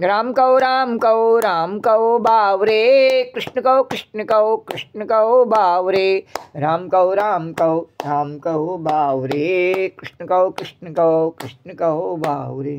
राम कहो बावरे कृष्ण कहो बावरे राम कहो बावरे कृष्ण कहो बावरे।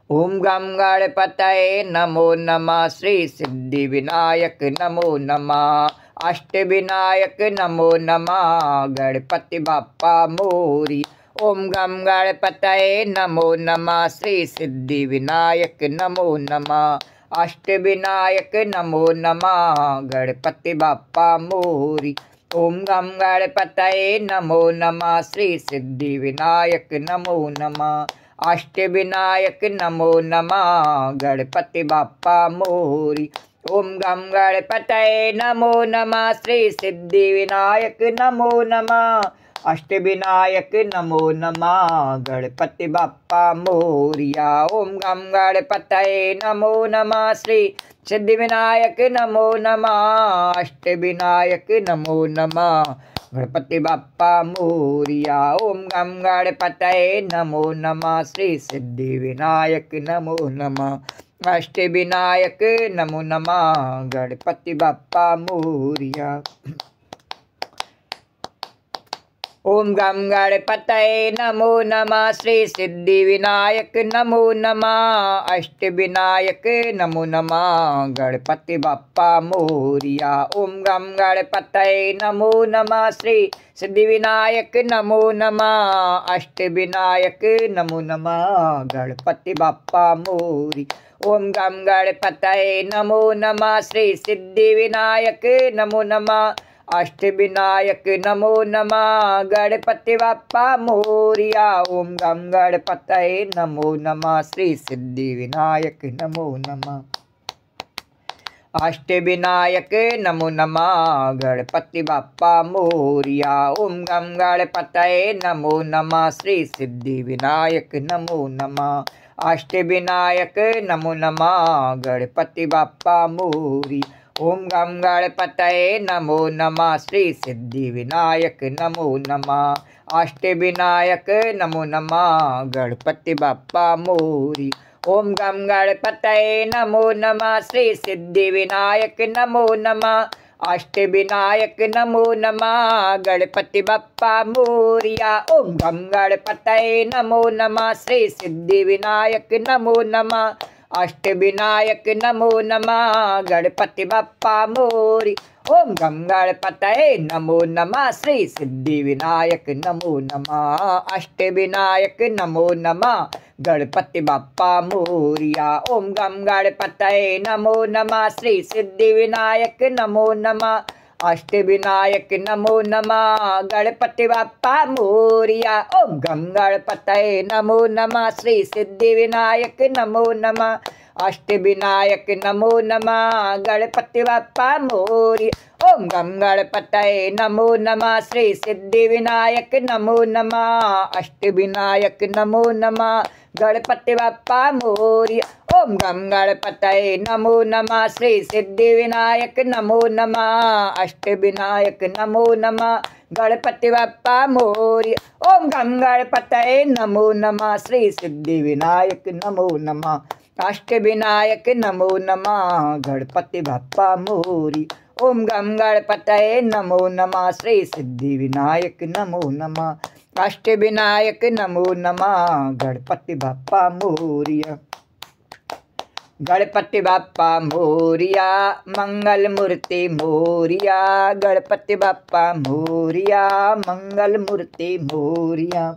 ओम गम गणपतये नमो नमः श्री सिद्धि विनायक नमो नमः अष्ट विनायक नमो नमः गणपति बाप्पा मोरी। ओम गम गणपतये नमो नमः श्री सिद्धि विनायक नमो नमः अष्ट विनायक नमो नमः गणपति बाप्पा मोरी। ओम गम गणपतये नमो नमः श्री सिद्धि विनायक नमो नमः अष्ट विनायक नमो नमः गणपति बाप्पा मोरी। ओम गम गणपतये नमो नमः श्री सिद्धि विनायक नमो नमः अष्ट विनायक नमो नमः गणपति बाप्पा मोरिया। ओम गम गणपतये नमो नमः श्री सिद्धि विनायक नमो नमः अष्ट विनायक नमो नमः गणपति बाप्पा मोरिया। ओम गम गणपतये नमो नमः श्री सिद्धि विनायक नमो नमः अष्ट विनायक नमो नमः गणपति बाप्पा मोरिया। ओम गम गणपतये नमो नमः श्री सिद्धि विनायक नमो नमः अष्ट विनायक नमो नमः गणपति बाप्पा मोरिया। ओम गम गणपतये नमो नमः श्री सिद्धि विनायक नमो नमः अष्ट विनायक नमो नमः गणपति बाप्पा मोरी। ओम गम गणपतये नमो नमः श्री सिद्धि विनायक नमो नमः अष्ट विनायक नमो नमः गणपति बाप्पा मोरिया। ओम गम गणपतये नमो नमः श्री सिद्धि विनायक नमो नमः अष्ट विनायक नमो नमः गणपति बाप्पा मोरिया। ओम गम गणपतये नमो नमः श्री सिद्धि विनायक नमो नमः अष्ट विनायक नमो नमः गणपति बाप्पा मोरी। ओम गम गणपतये नमो नमः श्री सिद्धि विनायक नमो नमः अष्ट विनायक नमो नमः गणपति बाप्पा मोरी। ओम गम गणपतये नमो नमः श्री सिद्धि विनायक नमो नमः अष्ट विनायक नमो नमः गणपति बाप्पा मोरिया। ओम गम गणपतये नमो नमः श्री सिद्धि विनायक नमो नमः अष्ट विनायक नमो नमः गणपति बाप्पा मोरी। ओम गम गणपतये नमो नमः श्री सिद्धि विनायक नमो नमः अष्ट विनायक नमो नमः गणपति बाप्पा मोरिया। ओम गम गणपतये नमो नमः श्री सिद्धि विनायक नमो नमः अष्ट विनायक नमो नमः गणपति बाप्पा मोरिया। ओम गम गणपतये नमो नमः श्री सिद्धि विनायक नमो नमः अष्ट विनायक नमो नमः गणपति बाप्पा मोरी। ओम गम गणपतये नमो नमः श्री सिद्धि विनायक नमो नमः अष्ट विनायक नमो नमः गणपति बाप्पा मोरी। ओम गम गणपतये नमो नमः श्री सिद्धि विनायक नमो नमः अष्ट विनायक नमो नमः गणपति बाप्पा मोरी। ओम गम गणपतये नमो नमः श्री सिद्धि विनायक नमो नमः अष्ट विनायक नमो नमः गणपति बाप्पा मोरी। ओम गम गणपतये नमो नमः श्री सिद्धि विनायक नमो नमः अष्ट विनायक नमो नमः गणपति बाप्पा मोरिया। गणपति बाप्पा मोरिया मंगल मूर्ति मोरिया गणपति बाप्पा मोरिया मंगल मूर्ति मोरिया।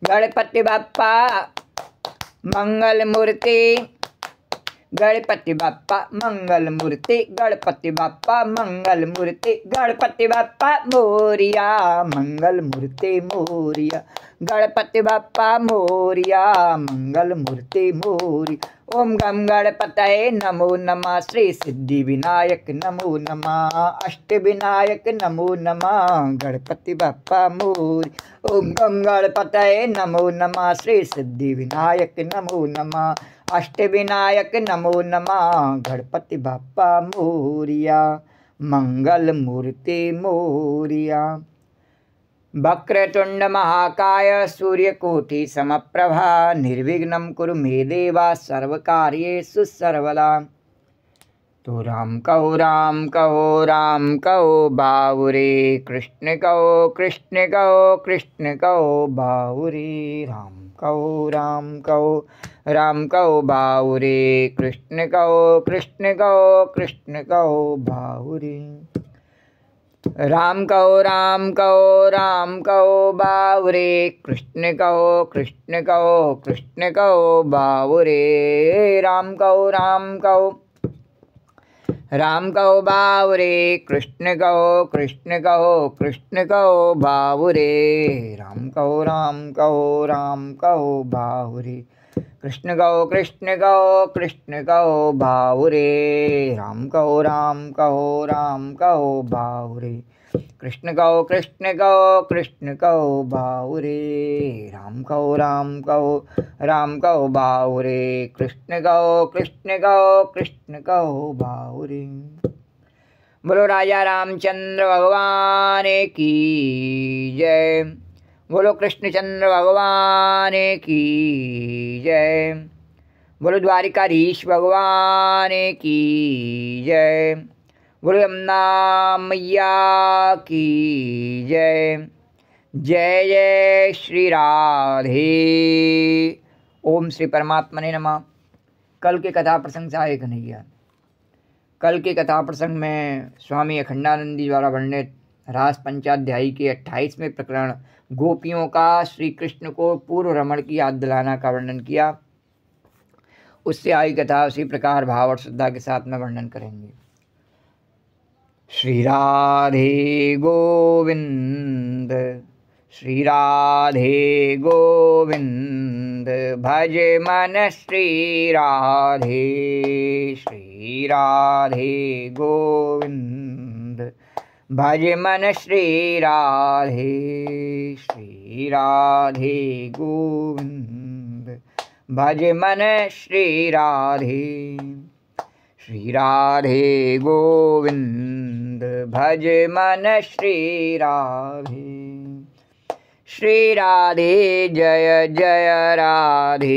गणपति बाप्पा मंगल मूर्ति गणपति बाप्पा मंगल मूर्ति गणपति बाप्पा मंगल मूर्ति गणपति बाप्पा मोरिया मंगल मूर्ति मोरिया गणपति बाप्पा मोरिया मंगल मूर्ति मोरी। ओम गम गणपतये नमो नमः श्री सिद्धि विनायक नमो नमः अष्ट विनायक नमो नमः गणपति बाप्पा मोरी। ओम गम गणपतये नमो नमः श्री सिद्धि विनायक नमो नमः अष्ट विनायक नमो नमः गणपति बाप्पा मोरिया मंगल मूर्ति मोरिया। वक्रतुंड महाकाय सूर्यकोटि समप्रभा निर्विघ्नं कुरु मे देवा सर्वकार्येषु सर्वदा। तो राम कहो बाबुरे कृष्ण कहो कृष्ण कहो बाबुरे। राम कहो बाबुरे कृष्ण कहो कृष्ण कहो बाबुरे। राम कहो बाबुरे कृष्ण कहो कृष्ण कहो बाबुरे। राम कहो बाबुरे कृष्ण कहो कृष्ण कहो बाबुरे। राम कहो बाबुरे कृष्ण कहो बाबुरे। राम कहो बाबुरे कृष्ण कहो बाबुरे। राम कहो बाबुरे कृष्ण कहो बाबुरे। बोलो राजा रामचंद्र भगवान की जय। बोलो कृष्णचंद्र भगवान की जय। बोलो द्वारिकाधीश भगवान की जय। बोलो यमुना मैया की जय। जय जय श्री राधे। ओम श्री परमात्मने नमः। कल के कथा प्रसंग से आए कन्हैया। कल के कथा प्रसंग में स्वामी अखंडानंद जी द्वारा वर्णित रास पंचाध्यायी के 28वें प्रकरण गोपियों का श्री कृष्ण को पूर्व रमण की याद दिलाना का वर्णन किया। उससे आई कथा उसी प्रकार भाव और श्रद्धा के साथ में वर्णन करेंगे। श्री राधे गोविंद श्री राधे गोविंद भज मन श्री राधे। श्री राधे गोविंद भज मन श्री राधे। श्री राधे गोविंद भज मन श्री राधे। श्री राधे गोविंद भज मन श्री राधे। श्री राधे जय जय राधे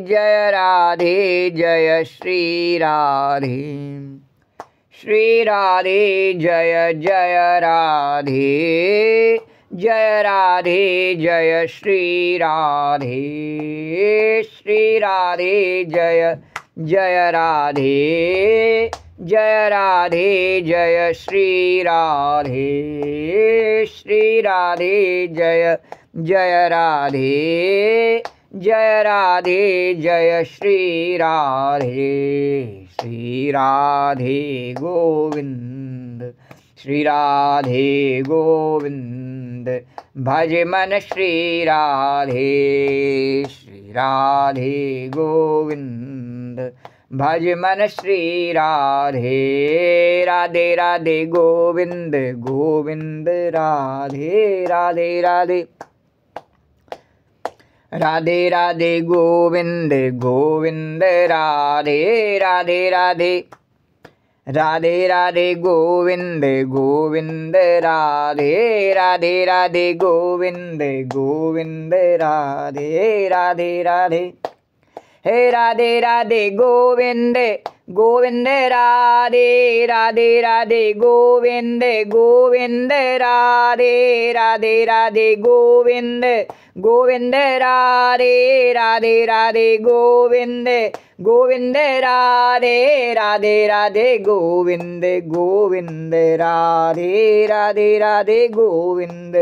जय राधे जय श्री राधे। श्री राधे जय जय राधे जय राधे जय श्री राधे। श्री राधे जय जय राधे जय राधे जय श्री राधे। श्री राधे जय जय राधे जय राधे जय श्री राधे। श्री राधे गोविंद श्री राधे गोविंद भज मन श्री राधे। श्री राधे गोविंद भज मन श्री राधे। राधे राधे गोविंद गोविंद राधे राधे राधे। राधे राधे गोविंद गोविंद राधे राधे राधे। राधे राधे गोविंद गोविंद राधे राधे राधे गोविंद गोविंद राधे राधे राधे। हे राधे राधे गोविंद गोविंद राधे राधे राधे गोविंद गोविंद राधे राधे राधे गोविंद गोविंद राधे राधे राधे गोविंद गोविंद राधे राधे राधे गोविंद गोविंद राधे राधे राधे गोविंद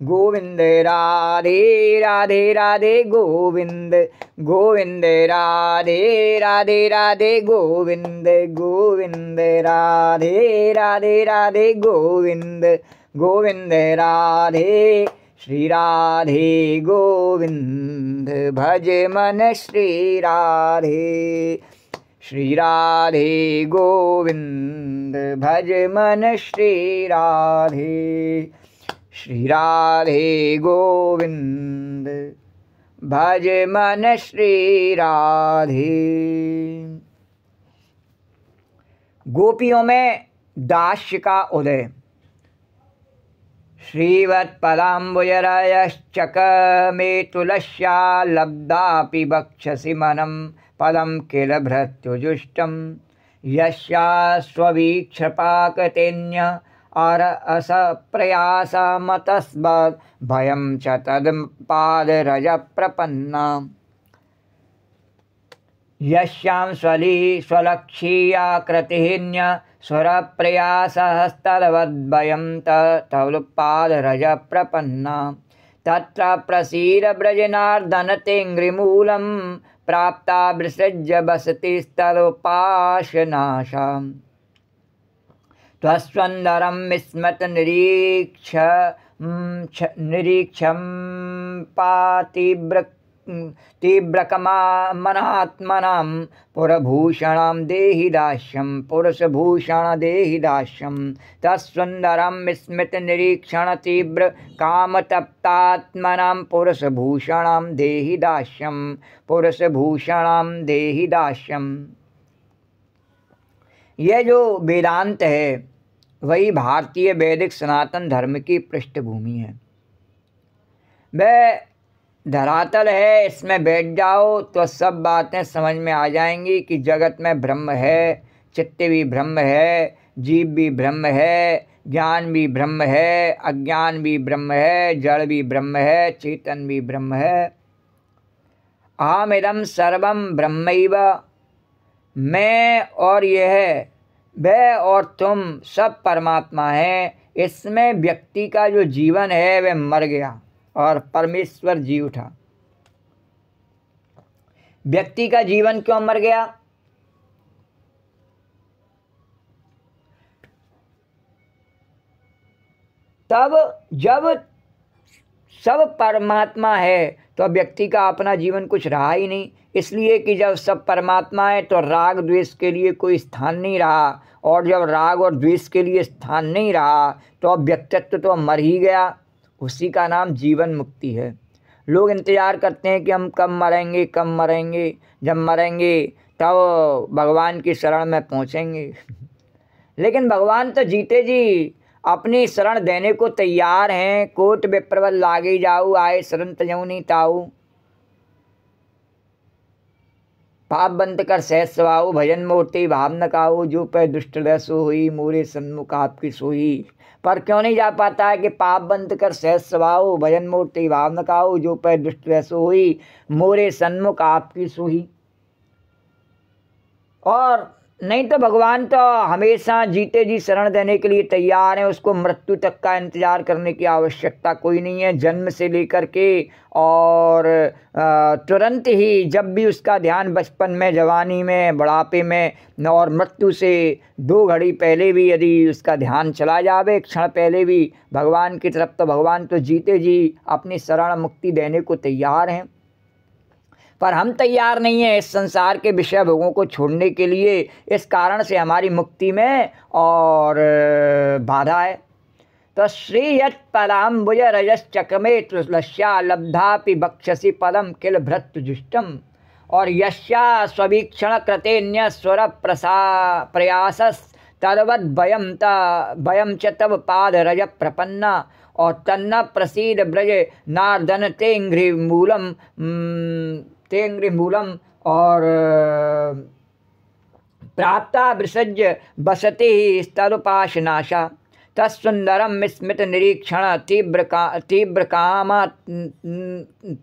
गोविंद राधे राधे राधे गोविंद गोविंद राधे राधे राधे गोविंद गोविंद राधे राधे राधे गोविंद गोविंद राधे। श्री राधे गोविंद भज मन श्री राधे। श्री राधे गोविंद भज मन श्री राधे। श्री राधे गोविंद भज मन श्री राधे। गोपियों में दास्य का उदय। श्रीवत्पदाम्बुजरायश्चकमे तुलस्या लब्धापि वक्षसि मनं पदं किल भृत्युजुष्टं यस्यास्ववीक्षपाकतेन्य अरअस प्रयासमतस्बद् भयं च तत्पादरजप्रपन्ना यस्यां स्वलक्षीयाकृतिन्य स्वरप्रयासस्तद्वद्भयं तत्पादरजप्रपन्ना तत्र प्रसीद ब्रजनार्दन तेङ्घ्रिमूलं प्राप्ता विसृज्य बसतिस्तदुपाशनाशा त्वस्वन्दरं निरीक्षं तीव्रकमनात्मनां पुरभूषणं देहि दास्यं पुरुषभूषण देहि दास्यं तत्सुन्दरं स्मितनिरीक्षण तीव्रकामतप्तात्मनां पुरुषभूषणं देहि दास्यं पुरुषभूषणं देहि दास्यम। यह जो वेदांत है वही भारतीय वैदिक सनातन धर्म की पृष्ठभूमि है। वह धरातल है, इसमें बैठ जाओ तो सब बातें समझ में आ जाएंगी कि जगत में ब्रह्म है, चित्त भी ब्रह्म है, जीव भी ब्रह्म है, ज्ञान भी ब्रह्म है, अज्ञान भी ब्रह्म है, जड़ भी ब्रह्म है, चेतन भी ब्रह्म है। अहमिदं सर्वं ब्रह्मैव, मैं और यह, वह और तुम सब परमात्मा है। इसमें व्यक्ति का जो जीवन है वह मर गया और परमेश्वर जी उठा। व्यक्ति का जीवन क्यों मर गया? तब जब सब परमात्मा है तो व्यक्ति का अपना जीवन कुछ रहा ही नहीं। इसलिए कि जब सब परमात्मा है तो राग द्वेष के लिए कोई स्थान नहीं रहा, और जब राग और द्वेष के लिए स्थान नहीं रहा तो अब व्यक्तित्व तो मर ही गया। उसी का नाम जीवन मुक्ति है। लोग इंतज़ार करते हैं कि हम कब मरेंगे, कब मरेंगे, जब मरेंगे तब भगवान की शरण में पहुँचेंगे। लेकिन भगवान तो जीते जी अपनी शरण देने को तैयार हैं। कोट विप्रवल लागे जाऊ, आए शरण तजौनी ताऊ। पाप बंद कर सहज स्वाऊ, भजन मूर्ति भाव न काऊ। जो पे दुष्ट रसो हुई, मोरे सन्मुख आपकी सोई। पर क्यों नहीं जा पाता है कि पाप बंद कर सहज स्वभाव, भजन मूर्ति भाव न काऊ। जो पे दुष्ट रसो हुई, मोरे सन्मुख आपकी सोई। और नहीं तो भगवान तो हमेशा जीते जी शरण देने के लिए तैयार हैं। उसको मृत्यु तक का इंतजार करने की आवश्यकता कोई नहीं है। जन्म से लेकर के और तुरंत ही जब भी उसका ध्यान बचपन में, जवानी में, बुढ़ापे में और मृत्यु से 2 घड़ी पहले भी यदि उसका ध्यान चला जावे, एक क्षण पहले भी भगवान की तरफ, तो भगवान तो जीते जी अपनी शरण मुक्ति देने को तैयार हैं। पर हम तैयार नहीं हैं इस संसार के विषय भोगों को छोड़ने के लिए। इस कारण से हमारी मुक्ति में और बाधा है। तो श्री यत् पदाम्बुज रजश्चकमे तुलस्या लब्धापि वक्षसि पदम किल भृत्युजुष्टम। और यस्या स्वीक्षण कृतेन्य स्वर प्रयासस तद्वद् भयं च तव पाद रज प्रपन्ना। और तन्न प्रसीद ब्रज नार्दन तेंग्रिमूलम और प्राप्ता विसृज्य बसते ही स्तरुपाशनाशा। तत्सुंदरम स्मित निरीक्षण तीव्र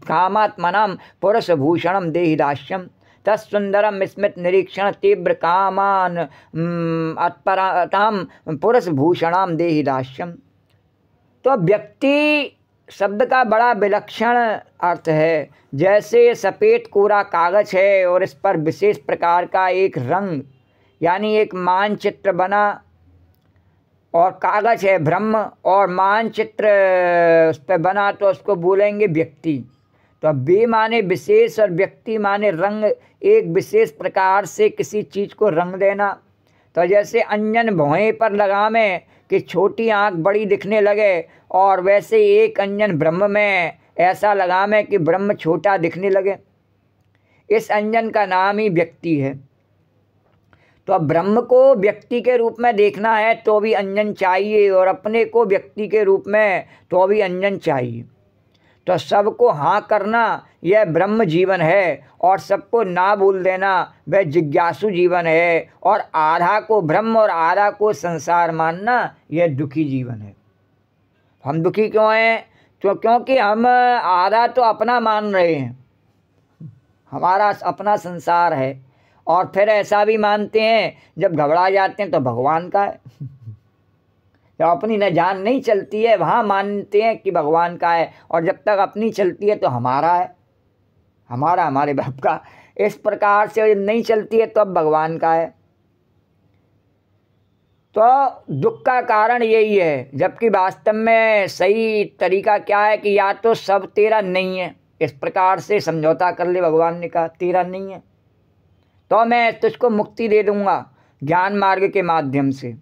कामात्मनां पुरुषभूषणं देहि दास्यम। तत्सुंदरम स्मित निरीक्षण तीव्र कामान अत्परतां पुरुषभूषणां देहि दास्यम। तो व्यक्ति शब्द का बड़ा विलक्षण अर्थ है। जैसे सफ़ेद कोरा कागज है और इस पर विशेष प्रकार का एक रंग यानी एक मानचित्र बना, और कागज है ब्रह्म और मानचित्र उस पर बना, तो उसको बोलेंगे व्यक्ति। तो बे माने विशेष और व्यक्ति माने रंग, एक विशेष प्रकार से किसी चीज़ को रंग देना। तो जैसे अंजन भौहें पर लगावें कि छोटी आँख बड़ी दिखने लगे, और वैसे एक अंजन ब्रह्म में ऐसा लगावें कि ब्रह्म छोटा दिखने लगे। इस अंजन का नाम ही व्यक्ति है। तो अब ब्रह्म को व्यक्ति के रूप में देखना है तो भी अंजन चाहिए, और अपने को व्यक्ति के रूप में तो भी अंजन चाहिए। तो सबको हाँ करना यह ब्रह्म जीवन है, और सबको ना बोल देना वह जिज्ञासु जीवन है, और आधा को ब्रह्म और आधा को संसार मानना यह दुखी जीवन है। हम दुखी क्यों हैं? क्योंकि हम आधा तो अपना मान रहे हैं, हमारा अपना संसार है, और फिर ऐसा भी मानते हैं जब घबरा जाते हैं तो भगवान का है। जब अपनी न जान नहीं चलती है वहाँ मानते हैं कि भगवान का है, और जब तक अपनी चलती है तो हमारा है, हमारा हमारे बाप का। इस प्रकार से जब नहीं चलती है तो अब भगवान का है। तो दुख का कारण यही है, जबकि वास्तव में सही तरीका क्या है कि या तो सब तेरा नहीं है, इस प्रकार से समझौता कर ले। भगवान ने कहा तेरा नहीं है तो मैं तुझको मुक्ति दे दूंगा ज्ञान मार्ग के माध्यम से।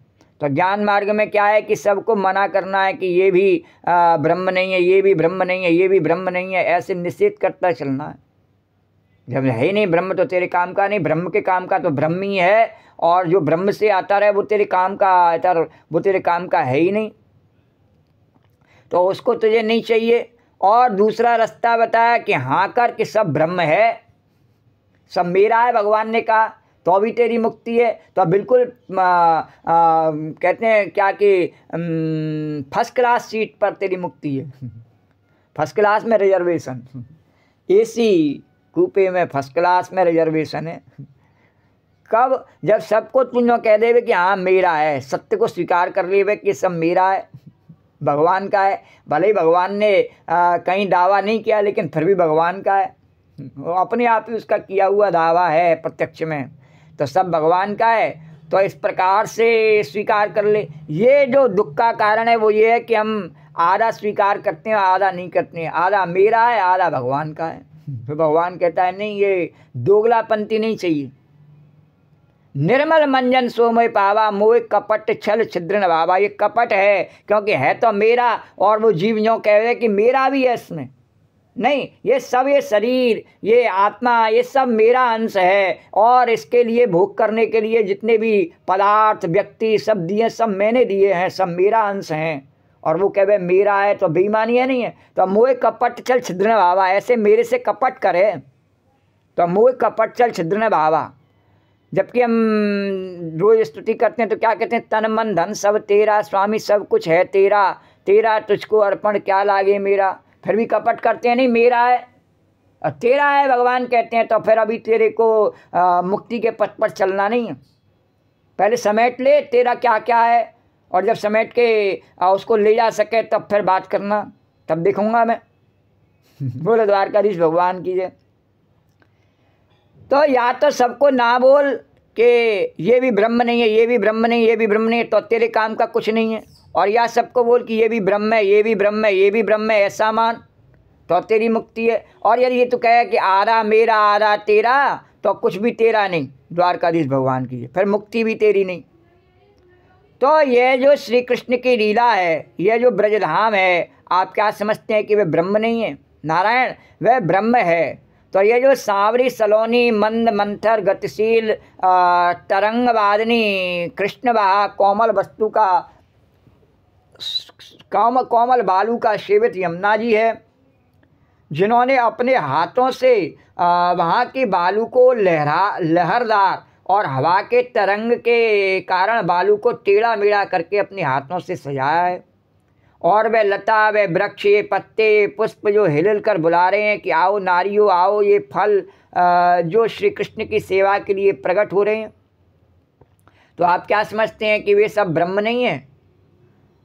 तो ज्ञान मार्ग में क्या है कि सबको मना करना है कि ये भी ब्रह्म नहीं है, ये भी ब्रह्म नहीं है, ये भी ब्रह्म नहीं है, ऐसे निषेध करता चलना है। जब है ही नहीं ब्रह्म तो तेरे काम का नहीं, ब्रह्म के काम का तो ब्रह्म ही है, और जो ब्रह्म से आता रहे वो तेरे काम का आता, वो तेरे काम का है ही नहीं, तो उसको तुझे नहीं चाहिए। और दूसरा रास्ता बताया कि हाँ कर कि सब ब्रह्म है, सब मेरा है, भगवान ने कहा, तो भी तेरी मुक्ति है। तो बिल्कुल कहते हैं क्या कि फर्स्ट क्लास सीट पर तेरी मुक्ति है, फर्स्ट क्लास में रिजर्वेशन, एसी कूपे में फर्स्ट क्लास में रिजर्वेशन है। कब? जब सबको तुम कह देवे कि हाँ मेरा है, सत्य को स्वीकार कर लेवे कि सब मेरा है, भगवान का है। भले ही भगवान ने कहीं दावा नहीं किया, लेकिन फिर भी भगवान का है, वो अपने आप ही उसका किया हुआ दावा है प्रत्यक्ष में, तो सब भगवान का है। तो इस प्रकार से स्वीकार कर ले। ये जो दुख का कारण है वो ये है कि हम आधा स्वीकार करते हैं, आधा नहीं करते हैं, आधा मेरा है, आधा भगवान का है। तो भगवान कहता है नहीं, ये दोगलापंथी नहीं चाहिए। निर्मल मंजन सोमय पावा मोह कपट छल छिद्रन बाबा। ये कपट है क्योंकि है तो मेरा, और वो जीव जो कह रहे कि मेरा भी है इसमें, नहीं, ये सब, ये शरीर, ये आत्मा, ये सब मेरा अंश है, और इसके लिए भोग करने के लिए जितने भी पदार्थ व्यक्ति सब दिए, सब मैंने दिए हैं, सब मेरा अंश हैं। और वो कहे मेरा है तो बेईमानी है, नहीं है। तो मोह कपट चल छिद्रन भावा, ऐसे मेरे से कपट करे तो मोह कपट चल छिद्रन भावा। जबकि हम रोज स्तुति करते हैं तो क्या कहते हैं, तन मन धन सब तेरा, स्वामी सब कुछ है तेरा, तेरा तुझको अर्पण क्या लागे मेरा। फिर भी कपट करते हैं, नहीं मेरा है और तेरा है भगवान कहते हैं। तो फिर अभी तेरे को मुक्ति के पथ पर चलना नहीं है, पहले समेट ले तेरा क्या क्या है, और जब समेट के उसको ले जा सके तब फिर बात करना, तब देखूंगा मैं। बोले द्वारकाधीश भगवान की जय। तो या तो सबको ना बोल कि ये भी ब्रह्म नहीं है, ये भी ब्रह्म नहीं, ये भी ब्रह्म नहीं है, तो तेरे काम का कुछ नहीं है। और या सबको बोल कि ये भी ब्रह्म है, ये भी ब्रह्म है, ये भी ब्रह्म है, ऐसा मान, तो तेरी मुक्ति है। और यदि ये तो कहे कि आधा मेरा आधा तेरा, तो कुछ भी तेरा नहीं, द्वारकाधीश भगवान की, फिर मुक्ति भी तेरी नहीं। तो ये जो श्री कृष्ण की लीला है, ये जो ब्रजधाम है, आप क्या समझते हैं कि वह ब्रह्म नहीं है? नारायण वह ब्रह्म है। तो ये जो सांवरी सलोनी मंद मंथर गतिशील तरंग वादनी कृष्ण बहा कोमल वस्तु का कोमल बालू का सेवित यमुना जी है, जिन्होंने अपने हाथों से वहाँ की बालू को लहरदार और हवा के तरंग के कारण बालू को टेढ़ा मेढ़ा करके अपने हाथों से सजाया है। और वह लता, वह वृक्ष, ये पत्ते पुष्प जो हिल कर बुला रहे हैं कि आओ नारियों आओ, ये फल जो श्री कृष्ण की सेवा के लिए प्रकट हो रहे हैं, तो आप क्या समझते हैं कि वे सब ब्रह्म नहीं है?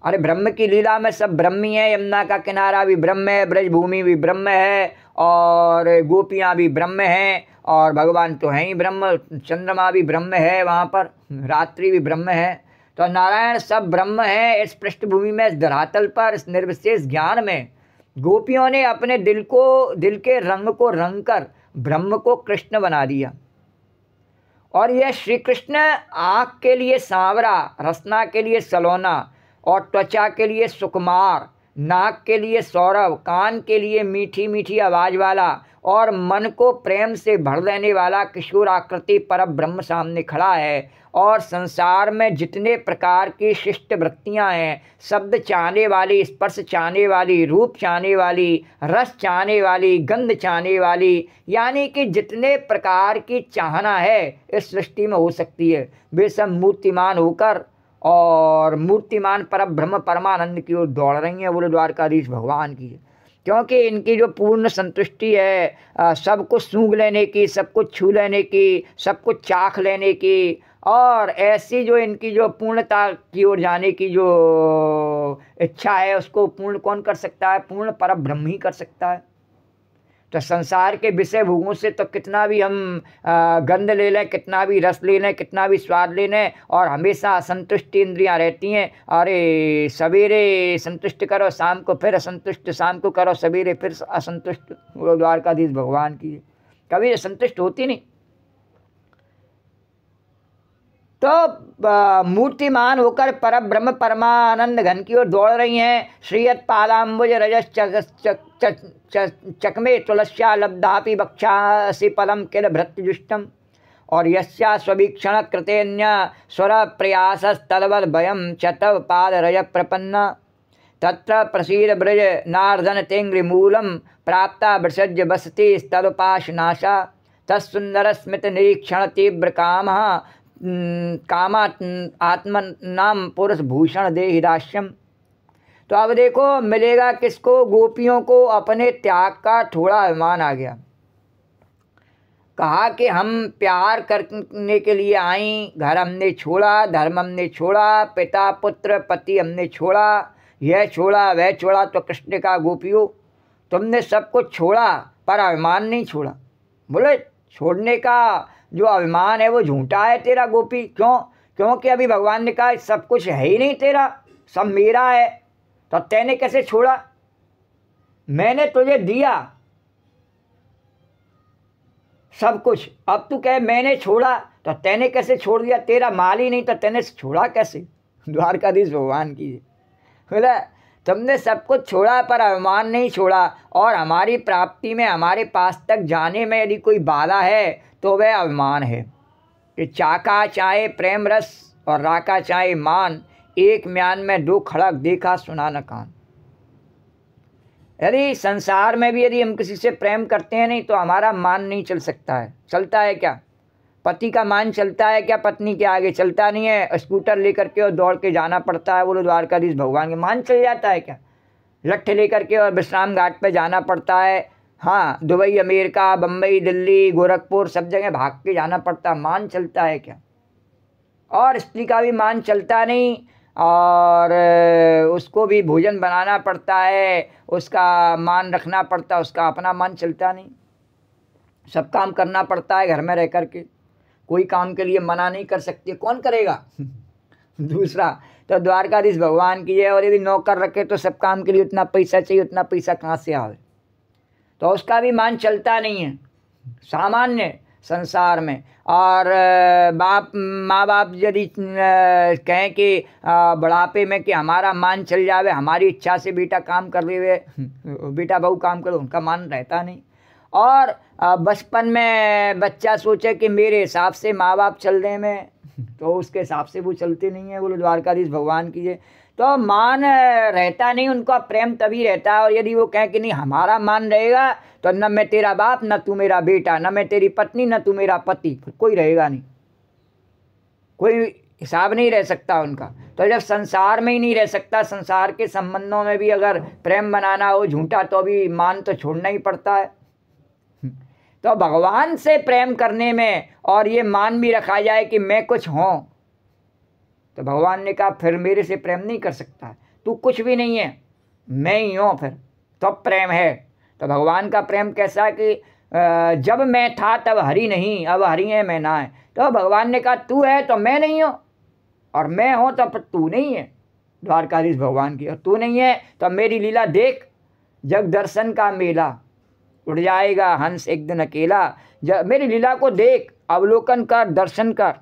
अरे ब्रह्म की लीला में सब ब्रह्म ही है। यमुना का किनारा भी ब्रह्म है, ब्रजभूमि भी ब्रह्म है, और गोपियाँ भी ब्रह्म हैं, और भगवान तो हैं ही ब्रह्म, चंद्रमा भी ब्रह्म है, वहाँ पर रात्रि भी ब्रह्म है। तो नारायण सब ब्रह्म है। इस पृष्ठभूमि में, इस धरातल पर, इस निर्विशेष ज्ञान में गोपियों ने अपने दिल के रंग को रंग कर ब्रह्म को कृष्ण बना दिया। और यह श्री कृष्ण आँख के लिए सांवरा, रसना के लिए सलोना, और त्वचा के लिए सुकुमार, नाक के लिए सौरभ, कान के लिए मीठी मीठी आवाज वाला और मन को प्रेम से भर देने वाला किशोर आकृति पर ब्रह्म सामने खड़ा है। और संसार में जितने प्रकार की शिष्ट वृत्तियां हैं, शब्द चाहने वाली, स्पर्श चाहने वाली, रूप चाहने वाली, रस चाहने वाली, गंध चाहने वाली, यानी कि जितने प्रकार की चाहना है इस सृष्टि में हो सकती है, वे सब मूर्तिमान होकर और मूर्तिमान पर ब्रह्म परमानंद की ओर दौड़ रही हैं। बोले द्वारकाधीश भगवान की। क्योंकि इनकी जो पूर्ण संतुष्टि है सब कुछ सूंघ लेने की, सब कुछ छू लेने की, सब कुछ चाख लेने की, और ऐसी जो इनकी जो पूर्णता की ओर जाने की जो इच्छा है उसको पूर्ण कौन कर सकता है? पूर्ण पर ब्रह्म ही कर सकता है। तो संसार के विषय भोगों से तो कितना भी हम गंध ले लें, कितना भी रस ले लें, कितना भी स्वाद ले लें, और हमेशा असंतुष्ट इंद्रियां रहती हैं। अरे सवेरे संतुष्ट करो, शाम को फिर असंतुष्ट, शाम को करो सवेरे फिर असंतुष्ट। द्वारकाधीश भगवान की कभी संतुष्ट होती नहीं। तो मूर्तिमान होकर पर ब्रह्म परमानंद घन की ओर दौड़ रही हैं। श्रीयत पालाम्बुज रजस चकमे तुलस्या लब्धापि बक्षासि पदम किल भृत्युजुष्टम। और यस्या स्ववीक्षण कृतेन्य स्वर प्रयासस्तद्वद भयम चतव पाद रज प्रपन्ना। तत्र प्रसीद ब्रज नार्दन तेंग्रिमूलम प्राप्ता वृषज बसती स्तदुपाशनाशा। तत्सुंदर स्मित निरीक्षण तीव्र कामा आत्मनाम पुरुष भूषण देहि दास्यम। तो अब देखो मिलेगा किसको? गोपियों को अपने त्याग का थोड़ा अभिमान आ गया। कहा कि हम प्यार करने के लिए आई, घर हमने छोड़ा, धर्म हमने छोड़ा, पिता पुत्र पति हमने छोड़ा, यह छोड़ा वह छोड़ा। तो कृष्ण का गोपियों तुमने सब कुछ छोड़ा पर अभिमान नहीं छोड़ा। बोले छोड़ने का जो अभिमान है वो झूठा है तेरा गोपी। क्यों? क्योंकि अभी भगवान ने कहा सब कुछ है ही नहीं तेरा, सब मेरा है। तो तैने कैसे छोड़ा? मैंने तुझे दिया सब कुछ, अब तू कहे मैंने छोड़ा, तो तैने कैसे छोड़ दिया? तेरा माल ही नहीं तो तैने छोड़ा कैसे? द्वारकाधीश भगवान की। बोला तुमने सब कुछ छोड़ा पर अभिमान नहीं छोड़ा। और हमारी प्राप्ति में, हमारे पास तक जाने में यदि कोई बाधा है तो वह अभिमान है। कि चाका चाहे प्रेम रस और राका चाहे मान, एक म्यान में दो खड़क देखा सुना न कान। यदि संसार में भी यदि हम किसी से प्रेम करते हैं नहीं तो हमारा मान नहीं चल सकता है। चलता है क्या? पति का मान चलता है क्या? पत्नी के आगे चलता नहीं है। स्कूटर लेकर के और दौड़ के जाना पड़ता है। बोलो द्वारकाधीश भगवान के मान चल जाता है क्या? लट्ठे लेकर के और विश्राम घाट पे जाना पड़ता है। हाँ, दुबई, अमेरिका, बम्बई, दिल्ली, गोरखपुर सब जगह भाग के जाना पड़ता है। मान चलता है क्या? और स्त्री का भी मान चलता नहीं, और उसको भी भोजन बनाना पड़ता है, उसका मान रखना पड़ता है, उसका अपना मान चलता नहीं। सब काम करना पड़ता है घर में रह कर के। कोई काम के लिए मना नहीं कर सकती, कौन करेगा? दूसरा तो द्वारकाधीश भगवान की है। और यदि नौकर रखे तो सब काम के लिए उतना पैसा चाहिए, उतना पैसा कहाँ से आवे? तो उसका भी मान चलता नहीं है सामान्य संसार में। और माँ बाप यदि कहें कि बुढ़ापे में कि हमारा मान चल जावे, हमारी इच्छा से बेटा काम कर ले, बेटा बहू काम करो, उनका मान रहता नहीं। और बचपन में बच्चा सोचे कि मेरे हिसाब से माँ बाप चल रहे में, तो उसके हिसाब से वो चलते नहीं है। बोलो द्वारकाधीश भगवान की जय। तो मान रहता नहीं, उनका प्रेम तभी रहता है। और यदि वो कहें कि नहीं हमारा मान रहेगा तो न मैं तेरा बाप, न तू मेरा बेटा, न मैं तेरी पत्नी, न तू मेरा पति, कोई रहेगा नहीं, कोई हिसाब नहीं रह सकता उनका। तो जब संसार में ही नहीं रह सकता, संसार के संबंधों में भी अगर प्रेम बनाना हो झूठा, तो भी मान तो छोड़ना ही पड़ता है। तो भगवान से प्रेम करने में और ये मान भी रखा जाए कि मैं कुछ हूँ, तो भगवान ने कहा फिर मेरे से प्रेम नहीं कर सकता, तू कुछ भी नहीं है, मैं ही हूँ, फिर तो प्रेम है। तो भगवान का प्रेम कैसा है कि जब मैं था तब हरि नहीं, अब हरि है मैं ना है। तो भगवान ने कहा तू है तो मैं नहीं हूँ, और मैं हूँ तो तू नहीं है। द्वारकाधीश भगवान की। और तू नहीं है तो मेरी लीला देख, जग दर्शन का मेला, उड़ जाएगा हंस एक दिन अकेला। जब मेरी लीला को देख, अवलोकन कर, दर्शन कर।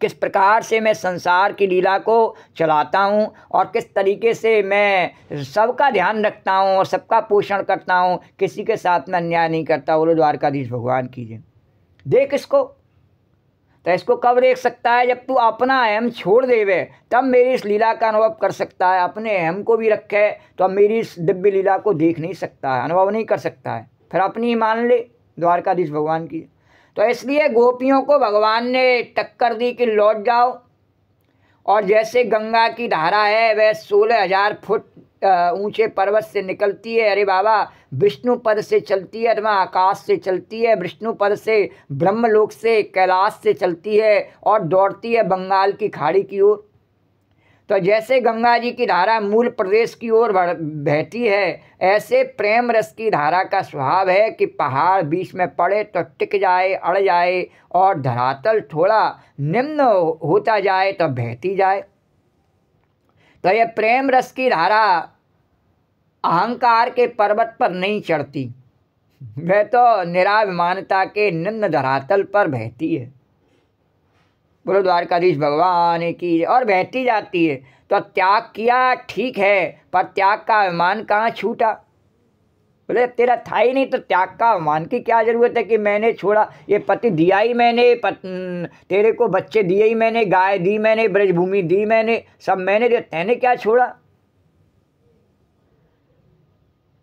किस प्रकार से मैं संसार की लीला को चलाता हूँ और किस तरीके से मैं सबका ध्यान रखता हूँ और सबका पोषण करता हूँ, किसी के साथ में अन्याय नहीं करता। बोलो द्वारकाधीश भगवान की जय। देख इसको, तो इसको कब देख सकता है? जब तू अपना अहम छोड़ देवे तब मेरी इस लीला का अनुभव कर सकता है। अपने अहम को भी रखे तो अब मेरी इस दिव्य लीला को देख नहीं सकता है, अनुभव नहीं कर सकता है, फिर अपनी ही मान ले। द्वारकाधीश भगवान की। तो इसलिए गोपियों को भगवान ने टक्कर दी कि लौट जाओ, और जैसे गंगा की धारा है वह 16,000 फुट ऊंचे पर्वत से निकलती है, अरे बाबा विष्णु पद से चलती है, अथवा आकाश से चलती है, विष्णु पद से, ब्रह्मलोक से, कैलाश से चलती है और दौड़ती है बंगाल की खाड़ी की ओर। तो जैसे गंगा जी की धारा मूल प्रदेश की ओर बहती है, ऐसे प्रेम रस की धारा का स्वभाव है कि पहाड़ बीच में पड़े तो टिक जाए, अड़ जाए, और धरातल थोड़ा निम्न होता जाए तो बहती जाए। तो यह प्रेम रस की धारा अहंकार के पर्वत पर नहीं चढ़ती, वह तो निराभिमानता के निम्न धरातल पर बहती है। बोलो द्वारकाधीश भगवान की। और बहती जाती है। तो त्याग किया ठीक है, पर त्याग का अभिमान कहाँ छूटा? बोले तेरा था ही नहीं तो त्याग का अभिमान की क्या जरूरत है कि मैंने छोड़ा? ये पति दिया ही मैंने, तेरे को बच्चे दिए ही मैंने, गाय दी मैंने, ब्रजभूमि दी मैंने, सब मैंने दिया, तैने क्या छोड़ा?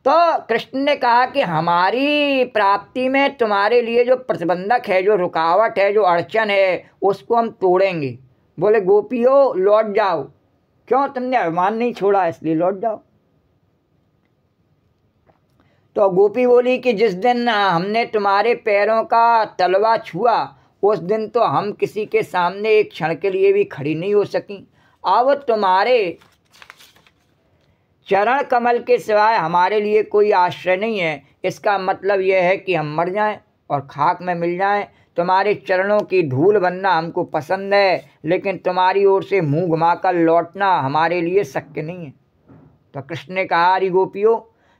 तो कृष्ण ने कहा कि हमारी प्राप्ति में तुम्हारे लिए जो प्रतिबंधक है, जो रुकावट है, जो अड़चन है, उसको हम तोड़ेंगे। बोले गोपियों लौट जाओ, क्यों? तुमने अभिमान नहीं छोड़ा इसलिए लौट जाओ। तो गोपी बोली कि जिस दिन हमने तुम्हारे पैरों का तलवा छुआ उस दिन तो हम किसी के सामने एक क्षण के लिए भी खड़ी नहीं हो सकी। अब तुम्हारे चरण कमल के सिवाय हमारे लिए कोई आश्रय नहीं है। इसका मतलब यह है कि हम मर जाएं और खाक में मिल जाएं। तुम्हारे चरणों की धूल बनना हमको पसंद है, लेकिन तुम्हारी ओर से मुंह घुमाकर लौटना हमारे लिए शक्य नहीं है। तो कृष्ण ने कहा, अरे गोपियों,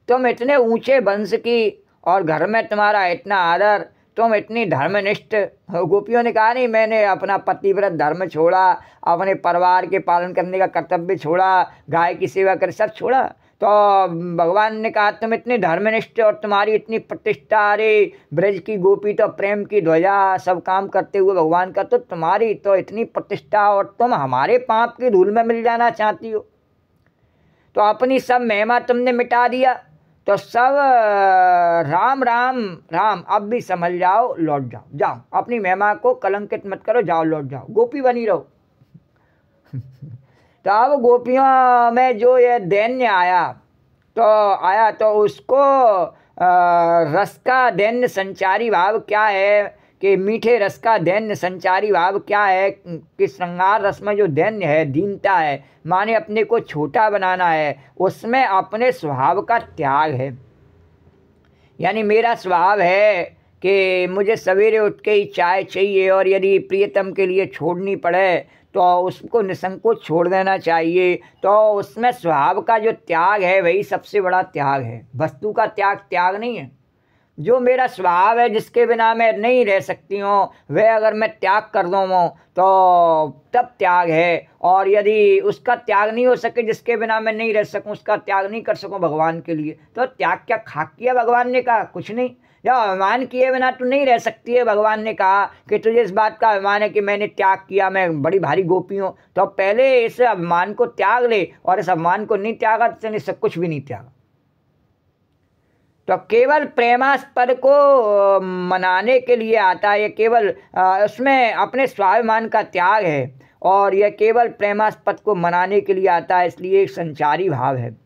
तुम इतने ऊंचे वंश की और घर में तुम्हारा इतना आदर, तुम इतनी धर्मनिष्ठ। गोपियों ने कहा, नहीं, मैंने अपना पतिव्रत धर्म छोड़ा, अपने परिवार के पालन करने का कर्तव्य छोड़ा, गाय की सेवा कर सब छोड़ा। तो भगवान ने कहा, तुम इतने धर्मनिष्ठ और तुम्हारी इतनी प्रतिष्ठा, अरे ब्रज की गोपी तो प्रेम की ध्वजा, सब काम करते हुए भगवान का, तो तुम्हारी तो इतनी प्रतिष्ठा और तुम हमारे पाप की धूल में मिल जाना चाहती हो। तो अपनी सब महिमा तुमने मिटा दिया, तो सब राम राम राम, अब भी समझ जाओ, लौट जाओ, जाओ, अपनी महिमा को कलंकित मत करो, जाओ लौट जाओ, गोपी बनी रहो। तो अब गोपियों में जो ये दैन्य आया तो उसको रस का दैन्य संचारी भाव क्या है, कि मीठे रस का दैन्य संचारी भाव क्या है, कि श्रृंगार रस में जो दैन्य है, दीनता है, माने अपने को छोटा बनाना है, उसमें अपने स्वभाव का त्याग है। यानी मेरा स्वभाव है कि मुझे सवेरे उठ के ही चाय चाहिए, और यदि प्रियतम के लिए छोड़नी पड़े तो उसको निसंकोच छोड़ देना चाहिए। तो उसमें स्वभाव का जो त्याग है वही सबसे बड़ा त्याग है। वस्तु का त्याग नहीं है। जो मेरा स्वभाव है, जिसके बिना मैं नहीं रह सकती हूँ, वह अगर मैं त्याग कर दूँ तो तब त्याग है। और यदि उसका त्याग नहीं हो सके, जिसके बिना मैं नहीं रह सकूँ, उसका त्याग नहीं कर सकूँ भगवान के लिए, तो त्याग क्या खाक किया? भगवान ने कहा कुछ नहीं। या अभिमान किए बिना तू नहीं रह सकती है। भगवान ने कहा कि तुझे इस बात का अभिमान है कि मैंने त्याग किया, मैं बड़ी भारी गोपी हूँ, तो पहले इस अभिमान को त्याग ले, और इस अभिमान को नहीं त्यागा तो इसने सब कुछ भी नहीं त्यागा। तो केवल प्रेमास्पद को मनाने के लिए आता है, ये केवल उसमें अपने स्वाभिमान का त्याग है, और यह केवल प्रेमास्पद को मनाने के लिए आता है, इसलिए एक संचारी भाव है।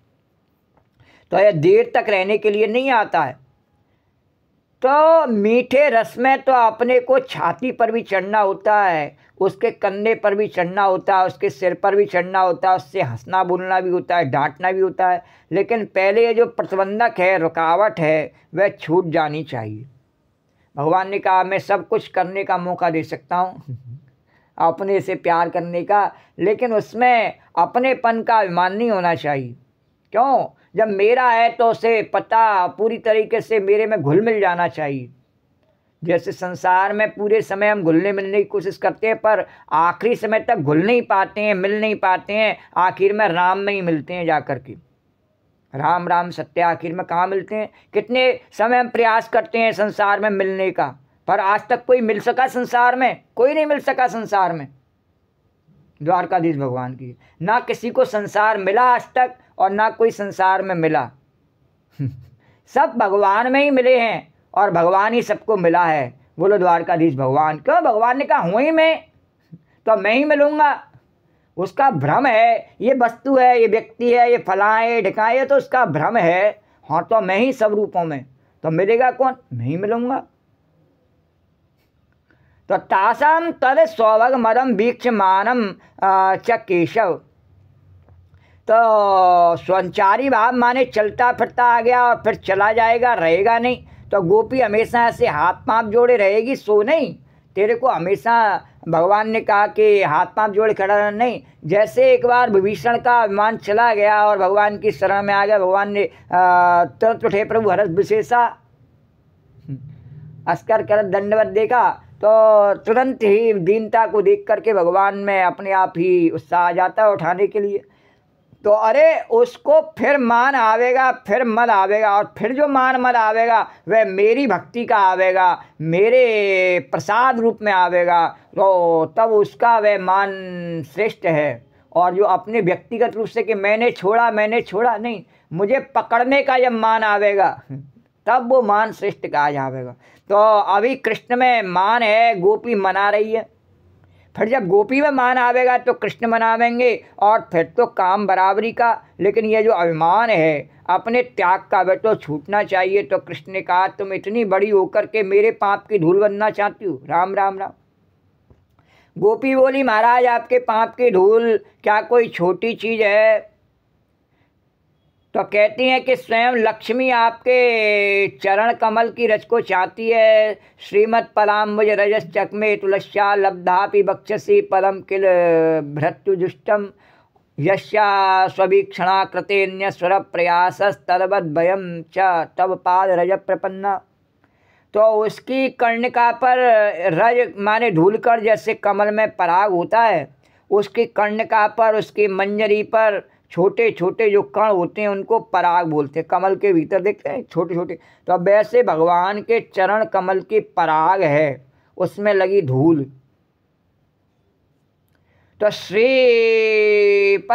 तो यह देर तक रहने के लिए नहीं आता है। तो मीठे रस में तो अपने को छाती पर भी चढ़ना होता है, उसके कंधे पर भी चढ़ना होता है, उसके सिर पर भी चढ़ना होता है, उससे हंसना बोलना भी होता है, डांटना भी होता है, लेकिन पहले ये जो प्रतिबंधक है, रुकावट है, वह छूट जानी चाहिए। भगवान ने कहा, मैं सब कुछ करने का मौका दे सकता हूँ अपने से प्यार करने का, लेकिन उसमें अपनेपन का अभिमान नहीं होना चाहिए। क्यों? जब मेरा है तो उसे पता पूरी तरीके से मेरे में घुल मिल जाना चाहिए। जैसे संसार में पूरे समय हम घुलने मिलने की कोशिश करते हैं, पर आखिरी समय तक घुल नहीं पाते हैं, मिल नहीं पाते हैं, आखिर में राम में ही मिलते हैं जाकर के। राम राम सत्य आखिर में कहाँ मिलते हैं। कितने समय हम प्रयास करते हैं संसार में मिलने का, पर आज तक कोई मिल सका संसार में? कोई नहीं मिल सका संसार में। द्वारकाधीश भगवान की ना किसी को संसार मिला आज तक, और ना कोई संसार में मिला। सब भगवान में ही मिले हैं और भगवान ही सबको मिला है। बोलो द्वारकाधीश भगवान। क्यों? भगवान ने कहा हूँ ही मैं, तो मैं ही मिलूंगा। उसका भ्रम है, ये वस्तु है, ये व्यक्ति है, ये फलाए ढिकाए, तो उसका भ्रम है। हाँ, तो मैं ही सब रूपों में, तो मिलेगा कौन? मैं ही मिलूंगा। तो तासाम तद स्वभग मदम वीक्षमानम च केशव। तो स्वचारी भाव माने चलता फिरता आ गया और फिर चला जाएगा, रहेगा नहीं। तो गोपी हमेशा ऐसे हाथ पांव जोड़े रहेगी, सो नहीं। तेरे को हमेशा भगवान ने कहा कि हाथ पांव जोड़े खड़ा रहना नहीं। जैसे एक बार विभीषण का विमान चला गया और भगवान की शरण में आ गया, भगवान ने तुरंत उठे प्रभु हरस विशेषा, अस्कर कर दंडवत देखा, तो तुरंत ही दीनता को देख करके भगवान में अपने आप ही उत्साह आ जाता है उठाने के लिए। तो अरे उसको फिर मान आवेगा, फिर मद आवेगा, और फिर जो मान मद आवेगा वह मेरी भक्ति का आवेगा, मेरे प्रसाद रूप में आवेगा। तो तब उसका वह मान श्रेष्ठ है। और जो अपने व्यक्तिगत रूप से कि मैंने छोड़ा नहीं, मुझे पकड़ने का जब मान आवेगा तब वो मान श्रेष्ठ कहा जाएगा। तो अभी कृष्ण में मान है, गोपी मना रही है। फिर जब गोपी में मान आवेगा तो कृष्ण मनावेंगे, और फिर तो काम बराबरी का। लेकिन ये जो अभिमान है अपने त्याग का, वह तो छूटना चाहिए। तो कृष्ण ने कहा तुम इतनी बड़ी होकर के मेरे पाप की धूल बनना चाहती हो? राम राम राम। गोपी बोली महाराज आपके पाप की धूल क्या कोई छोटी चीज़ है? तो कहती हैं कि स्वयं लक्ष्मी आपके चरण कमल की रज को चाहती है। श्रीमद पलाम्बुज रजस चकमे तुलस्या लब्धापि बक्षसी पदम किल भृत्युजुष्टम यस्या स्ववीक्षणा कृतेन्य स्वर प्रयासस्तद्वद भयम च तब पाद रज प्रपन्ना। तो उसकी कर्णिका पर रज माने धूलकर जैसे कमल में पराग होता है, उसकी कर्णिका पर, उसकी मंजरी पर छोटे छोटे जो कण होते हैं उनको पराग बोलते हैं। कमल के भीतर देखते हैं छोटे छोटे, तो अब वैसे भगवान के चरण कमल की पराग है, उसमें लगी धूल। तो श्रीमद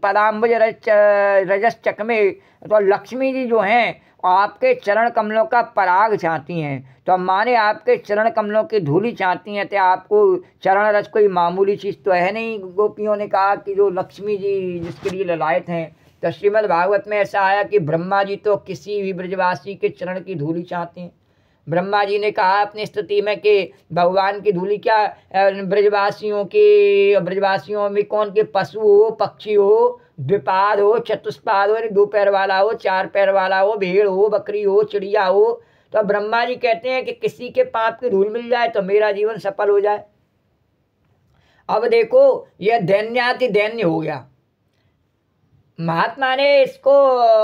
पदाम्बुज रजस चकमे, तो लक्ष्मी जी जो हैं आपके चरण कमलों का पराग चाहती हैं। तो माने आपके चरण कमलों की धूली चाहती हैं। तो आपको चरण रज कोई मामूली चीज़ तो है नहीं। गोपियों ने कहा कि जो लक्ष्मी जी जिसके लिए ललायत हैं। तो श्रीमद् भागवत में ऐसा आया कि ब्रह्मा जी तो किसी भी ब्रजवासी के चरण की धूली चाहते हैं। ब्रह्मा जी ने कहा अपनी स्तुति में कि भगवान की धूली क्या ब्रजवासियों में कौन के पशु हो, पक्षी हो, द्विपाद हो, चतुष्पाद हो, 2 पैर वाला हो, 4 पैर वाला हो, भेड़ हो, बकरी हो, चिड़िया हो। तो ब्रह्मा जी कहते हैं कि किसी के पाप की धूल मिल जाए तो मेरा जीवन सफल हो जाए। अब देखो यह दैन्याति दैन्य हो गया। महात्मा ने इसको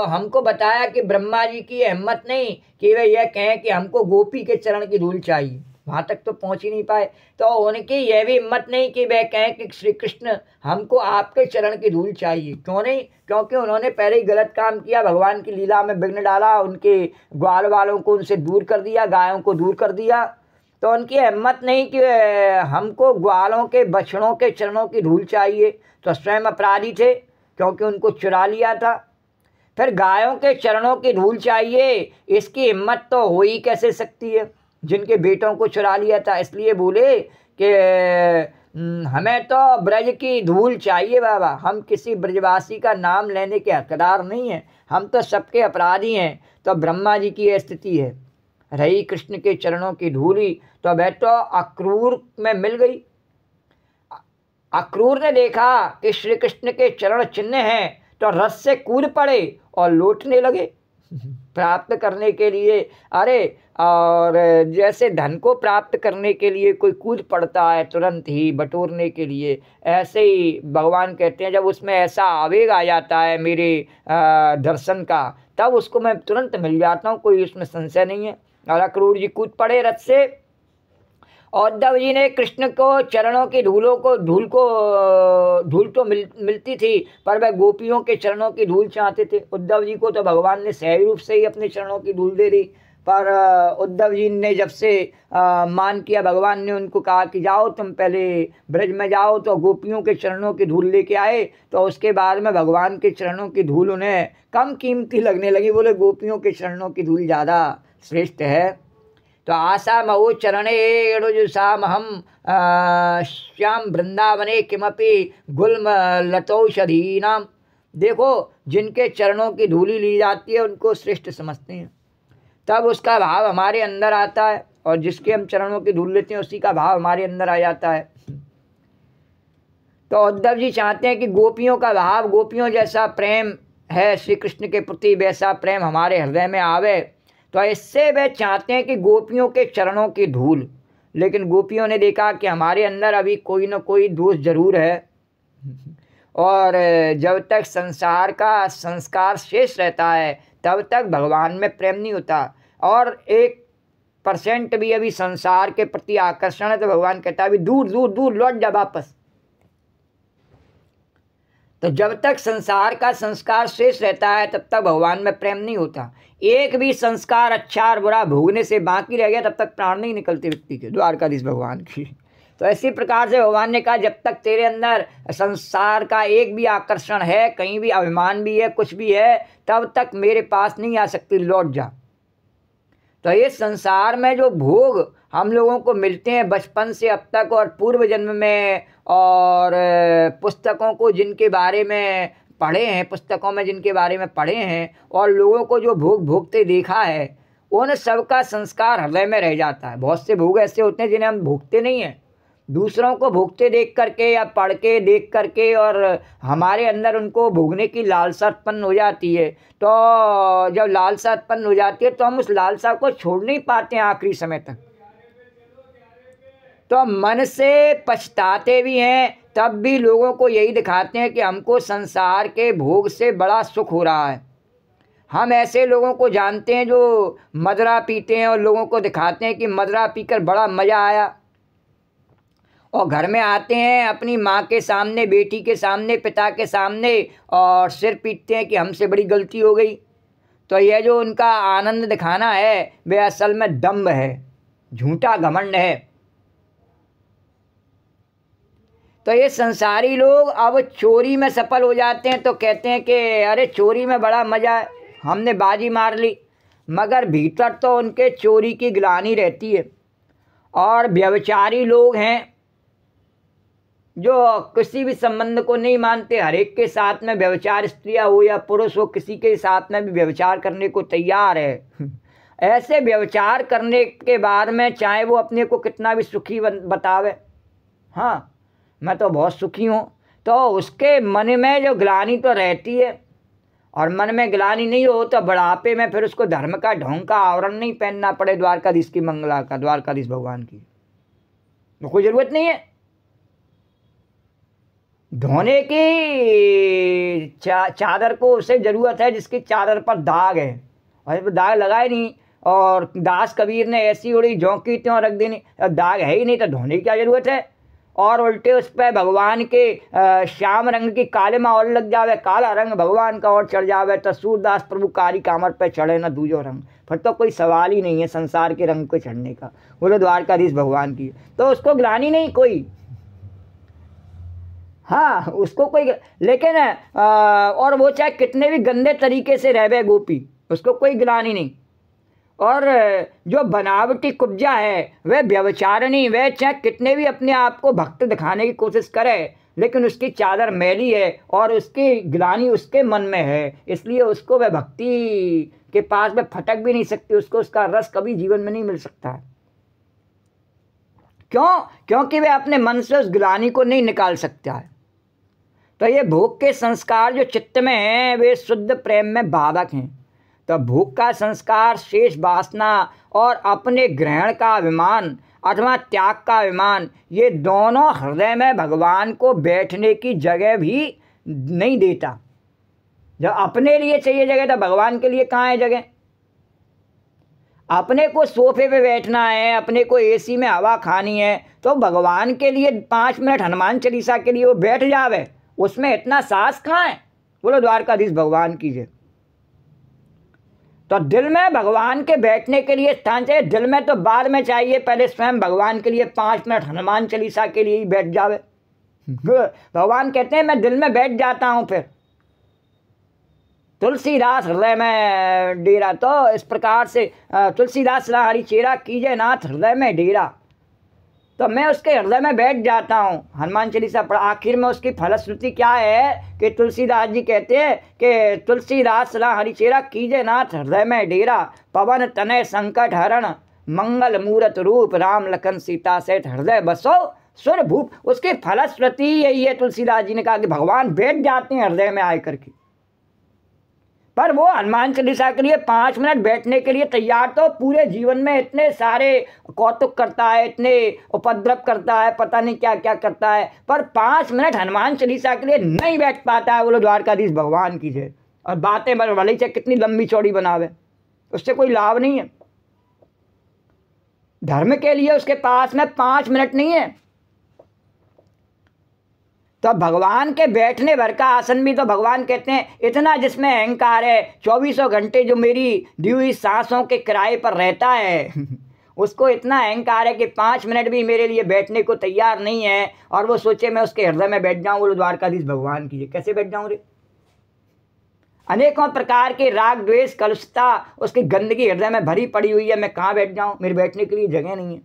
हमको बताया कि ब्रह्मा जी की हिम्मत नहीं कि वे यह कहें कि हमको गोपी के चरण की धूल चाहिए, वहां तक तो पहुंच ही नहीं पाए। तो उनकी यह भी हिम्मत नहीं कि वह कहें कि श्री कृष्ण हमको आपके चरण की धूल चाहिए। क्यों नहीं? क्योंकि उन्होंने पहले ही गलत काम किया, भगवान की लीला में विघ्न डाला, उनके ग्वाल वालों को उनसे दूर कर दिया, गायों को दूर कर दिया। तो उनकी हिम्मत नहीं कि हमको ग्वालों के बछड़ों के चरणों की धूल चाहिए। तो स्वयं अपराधी थे क्योंकि उनको चुरा लिया था। फिर गायों के चरणों की धूल चाहिए, इसकी हिम्मत तो हो ही कैसे सकती है जिनके बेटों को चुरा लिया था। इसलिए बोले कि हमें तो ब्रज की धूल चाहिए बाबा, हम किसी ब्रजवासी का नाम लेने के हकदार नहीं हैं, हम तो सबके अपराधी हैं। तो ब्रह्मा जी की यह स्थिति है। रही कृष्ण के चरणों की धूली, तो वह तो अक्रूर में मिल गई। अक्रूर ने देखा कि श्री कृष्ण के चरण चिन्ह हैं, तो रस से कूद पड़े और लौटने लगे प्राप्त करने के लिए। अरे और जैसे धन को प्राप्त करने के लिए कोई कूद पड़ता है तुरंत ही बटोरने के लिए, ऐसे ही भगवान कहते हैं जब उसमें ऐसा आवेग आ जाता है मेरे दर्शन का, तब उसको मैं तुरंत मिल जाता हूँ, कोई उसमें संशय नहीं है। और अक्रूर जी कूद पड़े रथ से। उद्धव जी ने कृष्ण को चरणों की धूल तो मिलती थी, पर वह गोपियों के चरणों की धूल चाहते थे। उद्धव जी को तो भगवान ने सहज रूप से ही अपने चरणों की धूल दे दी, पर उद्धव जी ने जब से मान किया, भगवान ने उनको कहा कि जाओ तुम पहले ब्रज में जाओ, तो गोपियों के चरणों की धूल लेके आए। तो उसके बाद में भगवान के चरणों की धूल उन्हें कम कीमती लगने लगी, बोले गोपियों के चरणों की धूल ज़्यादा श्रेष्ठ है। तो आशा मऊ चरणे साम हम श्याम वृंदावने किमपि गुल्म लतौषधीनाम। देखो, जिनके चरणों की धूली ली जाती है उनको श्रेष्ठ समझते हैं, तब उसका भाव हमारे अंदर आता है, और जिसके हम चरणों की धूल लेते हैं उसी का भाव हमारे अंदर आ जाता है। तो उद्धव जी चाहते हैं कि गोपियों का भाव, गोपियों जैसा प्रेम है श्री कृष्ण के प्रति, वैसा प्रेम हमारे हृदय में आवे। तो इससे वे चाहते हैं कि गोपियों के चरणों की धूल। लेकिन गोपियों ने देखा कि हमारे अंदर अभी कोई न कोई दोष जरूर है, और जब तक संसार का संस्कार शेष रहता है तब तक भगवान में प्रेम नहीं होता। और 1% भी अभी संसार के प्रति आकर्षण है तो भगवान कहता है अभी दूर दूर दूर लौट जा वापस। तो जब तक संसार का संस्कार शेष रहता है तब तक भगवान में प्रेम नहीं होता। एक भी संस्कार अच्छा और बुरा भोगने से बाकी रह गया तब तक प्राण नहीं निकलते व्यक्ति के, द्वारकाधीश भगवान की। तो इसी प्रकार से भगवान ने कहा जब तक तेरे अंदर संसार का एक भी आकर्षण है, कहीं भी अभिमान भी है, कुछ भी है, तब तक मेरे पास नहीं आ सकती, लौट जा। तो ये संसार में जो भोग हम लोगों को मिलते हैं बचपन से अब तक और पूर्व जन्म में, और पुस्तकों को जिनके बारे में पढ़े हैं, पुस्तकों में जिनके बारे में पढ़े हैं, और लोगों को जो भोग भोगते देखा है, उन सब का संस्कार हृदय में रह जाता है। बहुत से भोग ऐसे होते हैं जिन्हें हम भोगते नहीं हैं, दूसरों को भोगते देख करके या पढ़ के देख करके, और हमारे अंदर उनको भोगने की लालसा उत्पन्न हो जाती है। तो जब लालसा उत्पन्न हो जाती है तो हम उस लालसा को छोड़ नहीं पाते हैं आखिरी समय तक। तो मन से पछताते भी हैं, तब भी लोगों को यही दिखाते हैं कि हमको संसार के भोग से बड़ा सुख हो रहा है। हम ऐसे लोगों को जानते हैं जो मदरा पीते हैं और लोगों को दिखाते हैं कि मदरा पीकर बड़ा मज़ा आया, और घर में आते हैं अपनी माँ के सामने, बेटी के सामने, पिता के सामने, और सिर पीटते हैं कि हमसे बड़ी गलती हो गई। तो यह जो उनका आनंद दिखाना है वह असल में दंभ है, झूठा घमंड है। तो ये संसारी लोग अब चोरी में सफल हो जाते हैं तो कहते हैं कि अरे चोरी में बड़ा मज़ा है, हमने बाजी मार ली, मगर भीतर तो उनके चोरी की ग्लानि रहती है। और व्यभिचारी लोग हैं जो किसी भी संबंध को नहीं मानते, हर एक के साथ में व्यभिचार, स्त्रियाँ हो या पुरुष हो, किसी के साथ में भी व्यभिचार करने को तैयार है। ऐसे व्यभिचार करने के बाद में चाहे वो अपने को कितना भी सुखी बतावे, हाँ मैं तो बहुत सुखी हूँ, तो उसके मन में जो ग्लानि तो रहती है। और मन में ग्लानि नहीं हो तो बुढ़ापे में फिर उसको धर्म का ढोंग का आवरण नहीं पहनना पड़े द्वारकाधीश की मंगला का, द्वारकाधीश भगवान की, तो कोई ज़रूरत नहीं है धोने की। चादर को उसे ज़रूरत है जिसकी चादर पर दाग है, और जब दाग लगाए नहीं, और दास कबीर ने ऐसी उड़ी झोंकी त्यों रख देनी, दाग है ही नहीं तो धोने की क्या ज़रूरत है। और उल्टे उस पर भगवान के श्याम रंग की कालिमा और लग जावे, काला रंग भगवान का और चढ़ जावे, तो सूरदास प्रभु कारी कामर पे चढ़े ना दूजो रंग, फिर तो कोई सवाल ही नहीं है संसार के रंग को चढ़ने का, बोले द्वारकाधीश भगवान की, तो उसको ग्लानि नहीं कोई, हाँ उसको कोई, लेकिन और वो चाहे कितने भी गंदे तरीके से रहे गोपी, उसको कोई ग्लानि नहीं। और जो बनावटी कुब्जा है वह व्यभिचारिणी, वह चाहे कितने भी अपने आप को भक्त दिखाने की कोशिश करे, लेकिन उसकी चादर मैली है और उसकी ग्लानि उसके मन में है, इसलिए उसको वह भक्ति के पास में फटक भी नहीं सकती, उसको उसका रस कभी जीवन में नहीं मिल सकता है। क्यों? क्योंकि वह अपने मन से उस ग्लानि को नहीं निकाल सकता है। तो ये भोग के संस्कार जो चित्त में हैं वे शुद्ध प्रेम में बाधक हैं। तो भोग का संस्कार, शेष वासना और अपने ग्रहण का अभिमान अथवा त्याग का अभिमान, ये दोनों हृदय में भगवान को बैठने की जगह भी नहीं देता। जब अपने लिए चाहिए जगह तो भगवान के लिए कहाँ है जगह। अपने को सोफे पे बैठना है, अपने को एसी में हवा खानी है, तो भगवान के लिए 5 मिनट हनुमान चालीसा के लिए वो बैठ जावे, उसमें इतना साहस कहाँ है? बोलो द्वारकाधीश भगवान की जय। तो दिल में भगवान के बैठने के लिए स्थान चाहिए, दिल में तो बाद में चाहिए, पहले स्वयं भगवान के लिए 5 मिनट हनुमान चालीसा के लिए ही बैठ जावे। भगवान कहते हैं मैं दिल में बैठ जाता हूँ। फिर तुलसीदास हृदय में डेरा, तो इस प्रकार से तुलसीदास हरि चेरा कीजे नाथ हृदय में डेरा, तो मैं उसके हृदय में बैठ जाता हूँ। हनुमान चालीसा पढ़ा, आखिर में उसकी फलश्रुति क्या है कि तुलसीदास जी कहते हैं कि तुलसीदास हरि चेरा कीजे नाथ हृदय में डेरा, पवन तनय संकट हरण मंगल मूरत रूप, राम लखन सीता सहित हृदय बसो सुर भूप। उसकी फलश्रुति यही है, तुलसीदास जी ने कहा कि भगवान बैठ जाते हैं हृदय में आकर के। पर वो हनुमान चालीसा के लिए 5 मिनट बैठने के लिए तैयार, तो पूरे जीवन में इतने सारे कौतुक करता है, इतने उपद्रव करता है, पता नहीं क्या क्या करता है, पर 5 मिनट हनुमान चालीसा के लिए नहीं बैठ पाता है। बोलो द्वारकाधीश भगवान की जय। और बातें भले चाहे कितनी लंबी चौड़ी बनावे, उससे कोई लाभ नहीं है। धर्म के लिए उसके पास में 5 मिनट नहीं है। तो भगवान के बैठने भर का आसन भी तो भगवान कहते हैं इतना जिसमें अहंकार है, 24 घंटे जो मेरी दी हुई सांसों के किराए पर रहता है उसको इतना अहंकार है कि 5 मिनट भी मेरे लिए बैठने को तैयार नहीं है, और वो सोचे मैं उसके हृदय में बैठ जाऊं। बोलो द्वारकाधीश भगवान की, कैसे बैठ जाऊं रे? अनेकों प्रकार के राग द्वेष कलुषता उसकी गंदगी हृदय में भरी पड़ी हुई है, मैं कहाँ बैठ जाऊं? मेरे बैठने के लिए जगह नहीं है।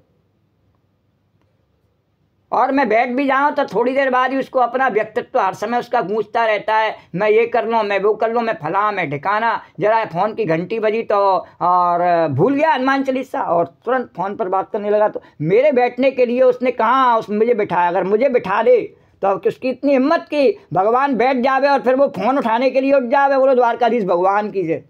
और मैं बैठ भी जाऊं तो थोड़ी देर बाद ही उसको अपना व्यक्तित्व हर समय उसका गूंजता रहता है, मैं ये कर लूँ, मैं वो कर लूँ, मैं फला, मैं ढिकाना। जरा फ़ोन की घंटी बजी तो और भूल गया हनुमान चालीसा और तुरंत फ़ोन पर बात करने लगा। तो मेरे बैठने के लिए उसने कहाँ उस मुझे बिठाया? अगर मुझे बिठा दे तो उसकी इतनी हिम्मत कि भगवान बैठ जावे और फिर वो फ़ोन उठाने के लिए उठ जावे। बोलो द्वारकाधीश भगवान की जय।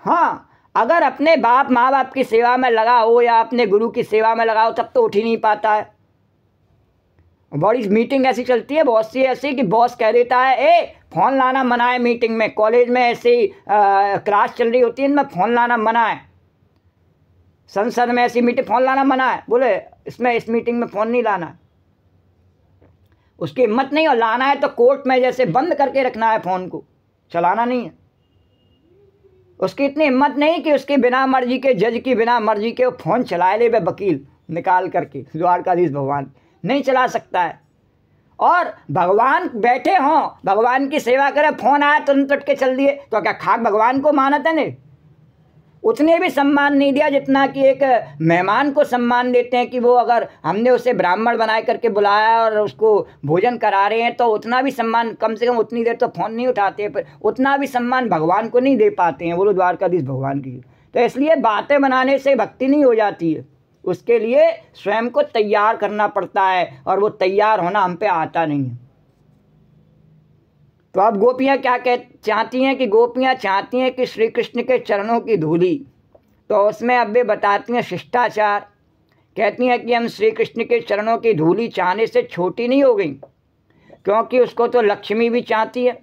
हाँ, अगर अपने बाप माँ बाप की सेवा में लगा हो या अपने गुरु की सेवा में लगा हो तब तो उठ ही नहीं पाता है। बड़ी मीटिंग ऐसी चलती है बहुत सी ऐसी कि बॉस कह देता है ए फ़ोन लाना मना है मीटिंग में। कॉलेज में ऐसी क्लास चल रही होती है, इनमें फ़ोन लाना मना है। संसद में ऐसी मीटिंग फ़ोन लाना मना है, बोले इसमें इस मीटिंग में फ़ोन नहीं लाना है। उसकी हिम्मत नहीं, और लाना है तो कोर्ट में जैसे बंद करके रखना है, फ़ोन को चलाना नहीं है। उसकी इतनी हिम्मत नहीं कि उसकी बिना मर्जी के, जज की बिना मर्जी के वो फ़ोन चलाए ले, वकील निकाल करके। द्वारकाधीश भगवान नहीं चला सकता है। और भगवान बैठे हों, भगवान की सेवा करे, फ़ोन आया तुरंत उठ के चल दिए, तो क्या खाक भगवान को मानत है? नहीं, उतने भी सम्मान नहीं दिया जितना कि एक मेहमान को सम्मान देते हैं कि वो अगर हमने उसे ब्राह्मण बना करके बुलाया और उसको भोजन करा रहे हैं तो उतना भी सम्मान, कम से कम उतनी देर तो फ़ोन नहीं उठाते, पर उतना भी सम्मान भगवान को नहीं दे पाते हैं। बोलो द्वारकाधीश भगवान की। तो इसलिए बातें बनाने से भक्ति नहीं हो जाती है, उसके लिए स्वयं को तैयार करना पड़ता है, और वो तैयार होना हम पे आता नहीं है। तो अब गोपियाँ क्या चाहती हैं कि गोपियाँ चाहती हैं कि श्री कृष्ण के चरणों की धूली, तो उसमें अब वे बताती हैं शिष्टाचार। कहती हैं कि हम श्री कृष्ण के चरणों की धूली चाहने से छोटी नहीं हो गई, क्योंकि उसको तो लक्ष्मी भी चाहती है।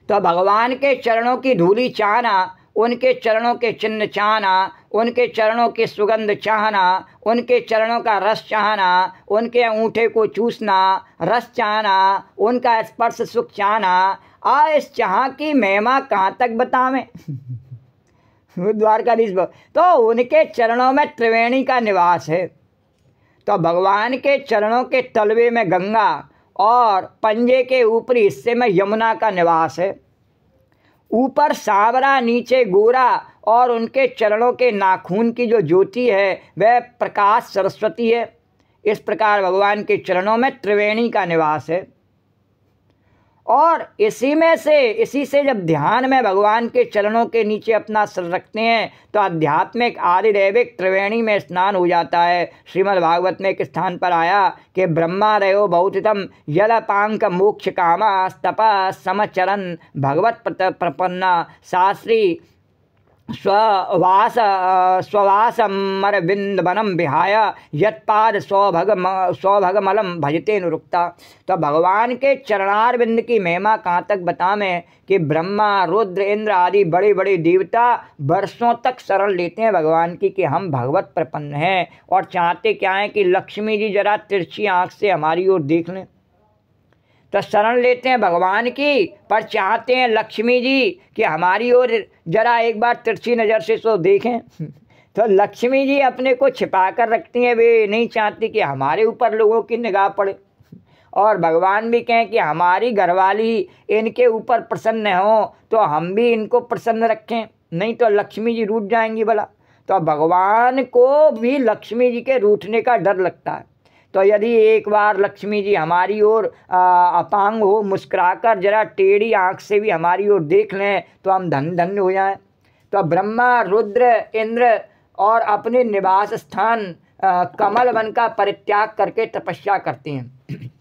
तो भगवान के चरणों की धूली चाहना, उनके चरणों के चिन्ह चाहना, उनके चरणों की सुगंध चाहना, उनके चरणों का रस चाहना, उनके अंगूठे को चूसना, रस चाहना, उनका स्पर्श सुख चाहना, इस चाह की महिमा कहाँ तक बतावें? द्वारकाधीश तो उनके चरणों में त्रिवेणी का निवास है। तो भगवान के चरणों के तलवे में गंगा और पंजे के ऊपरी हिस्से में यमुना का निवास है। ऊपर सांवरा, नीचे गोरा, और उनके चरणों के नाखून की जो ज्योति है वह प्रकाश सरस्वती है। इस प्रकार भगवान के चरणों में त्रिवेणी का निवास है। और इसी से जब ध्यान में भगवान के चरणों के नीचे अपना सिर रखते हैं तो आध्यात्मिक आदिदैविक त्रिवेणी में स्नान हो जाता है। श्रीमद् भागवत में एक स्थान पर आया कि ब्रह्मा रयो बहुतितम यलपांक मोक्ष कामा तपा समचरन भगवत प्रपन्ना शास्त्री स्ववासमरविंदवनम विहाय यत्पाद सौभगमलम भजते नुरुक्ता। तो भगवान के चरणार बिंद की महिमा कहाँ तक बतावें कि ब्रह्मा रुद्र इंद्र आदि बड़े बड़े देवता वर्षों तक शरण लेते हैं भगवान की कि हम भगवत प्रपन्न हैं, और चाहते क्या है कि लक्ष्मी जी जरा तिरछी आँख से हमारी ओर देख लें। तो शरण लेते हैं भगवान की, पर चाहते हैं लक्ष्मी जी कि हमारी ओर जरा एक बार तिरछी नज़र से तो देखें। तो लक्ष्मी जी अपने को छिपा कर रखती हैं, वे नहीं चाहती कि हमारे ऊपर लोगों की निगाह पड़े। और भगवान भी कहें कि हमारी घरवाली इनके ऊपर प्रसन्न हो तो हम भी इनको प्रसन्न रखें, नहीं तो लक्ष्मी जी रूठ जाएंगी भला। तो भगवान को भी लक्ष्मी जी के रूठने का डर लगता है। तो यदि एक बार लक्ष्मी जी हमारी ओर अपांग हो मुस्कुराकर जरा टेढ़ी आँख से भी हमारी ओर देख लें तो हम धन्य धन्य हो जाएं। तो ब्रह्मा रुद्र इंद्र और अपने निवास स्थान कमल वन का परित्याग करके तपस्या करते हैं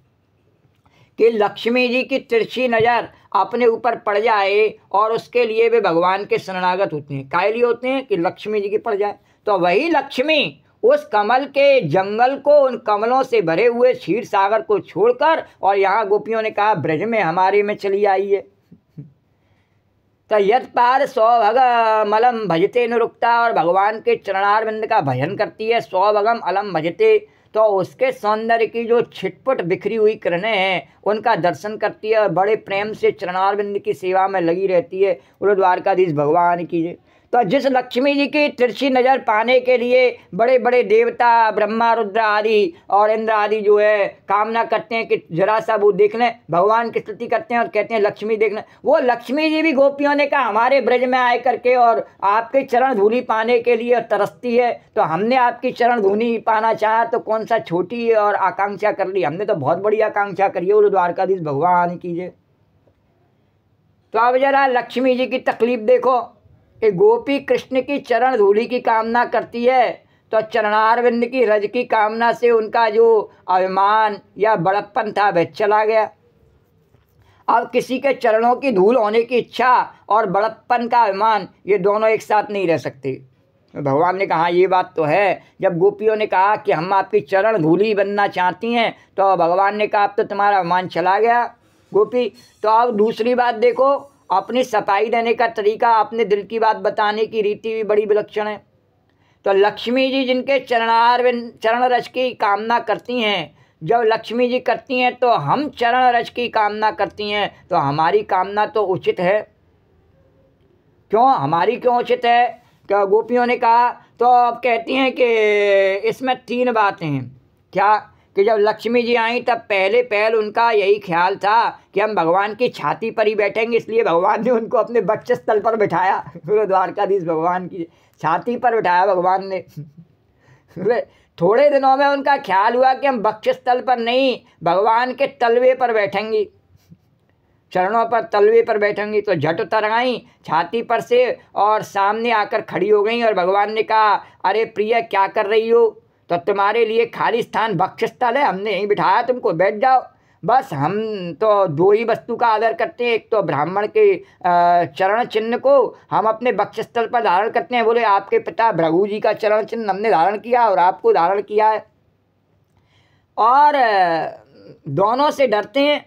कि लक्ष्मी जी की तिरछी नज़र अपने ऊपर पड़ जाए, और उसके लिए वे भगवान के शरणागत होते हैं। काहे लिए होते हैं कि लक्ष्मी जी की पड़ जाए। तो वही लक्ष्मी उस कमल के जंगल को, उन कमलों से भरे हुए क्षीर सागर को छोड़कर, और यहाँ गोपियों ने कहा ब्रज में हमारे में चली आई है। तो यत्पाद सौभगमलम भजते नुरुक्ता, और भगवान के चरणारविंद का भजन करती है। सौभगम अलम भजते, तो उसके सौंदर्य की जो छिटपुट बिखरी हुई किरणें हैं उनका दर्शन करती है और बड़े प्रेम से चरणारविंद की सेवा में लगी रहती है। बोलो द्वारकाधीश भगवान की जय। तो जिस लक्ष्मी जी की तिरछी नज़र पाने के लिए बड़े बड़े देवता ब्रह्मा रुद्र आदि और इंद्र आदि जो है कामना करते हैं कि जरा सा वो देख लें, भगवान की स्तुति करते हैं और कहते हैं लक्ष्मी देख लें, वो लक्ष्मी जी भी गोपियों ने कहा हमारे ब्रज में आए करके और आपके चरण धूलि पाने के लिए तरसती है। तो हमने आपकी चरण धूलि पाना चाहा तो कौन सा छोटी और आकांक्षा कर ली, हमने तो बहुत बड़ी आकांक्षा करी है। वो द्वारकाधीश भगवान कीजिए। तो अब जरा लक्ष्मी जी की तकलीफ देखो कि गोपी कृष्ण की चरण धूलि की कामना करती है, तो चरणारविंद की रज की कामना से उनका जो अभिमान या बड़प्पन था वह चला गया। अब किसी के चरणों की धूल होने की इच्छा और बड़प्पन का अभिमान, ये दोनों एक साथ नहीं रह सकते। भगवान ने कहा ये बात तो है। जब गोपियों ने कहा कि हम आपकी चरण धूलि बनना चाहती हैं, तो भगवान ने कहा अब तो तुम्हारा अभिमान चला गया गोपी। तो अब दूसरी बात देखो, अपनी सफाई देने का तरीका, अपने दिल की बात बताने की रीति भी बड़ी विलक्षण है। तो लक्ष्मी जी जिनके चरण रज की कामना करती हैं, जब लक्ष्मी जी करती हैं तो हम चरण रज की कामना करती हैं, तो हमारी कामना तो उचित है। क्यों हमारी क्यों उचित है? क्या गोपियों ने कहा। तो अब कहती हैं कि इसमें तीन बातें हैं। क्या कि जब लक्ष्मी जी आई तब पहले उनका यही ख्याल था कि हम भगवान की छाती पर ही बैठेंगे, इसलिए भगवान ने उनको अपने वक्षस्थल पर बिठाया। द्वारकाधीश भगवान की छाती पर बिठाया भगवान ने। थोड़े दिनों में उनका ख्याल हुआ कि हम वक्षस्थल पर नहीं, भगवान के तलवे पर बैठेंगी, चरणों पर तलवे पर बैठेंगी। तो झट उतर आई छाती पर से और सामने आकर खड़ी हो गई, और भगवान ने कहा अरे प्रिय क्या कर रही हो? तो तुम्हारे लिए खाली स्थान वक्षस्थल है, हमने यहीं बिठाया, तुमको बैठ जाओ। बस हम तो दो ही वस्तु का आदर करते हैं, एक तो ब्राह्मण के चरण चिन्ह को हम अपने वक्षस्थल पर धारण करते हैं। बोले आपके पिता भृगु जी का चरण चिन्ह हमने धारण किया और आपको धारण किया है, और दोनों से डरते हैं।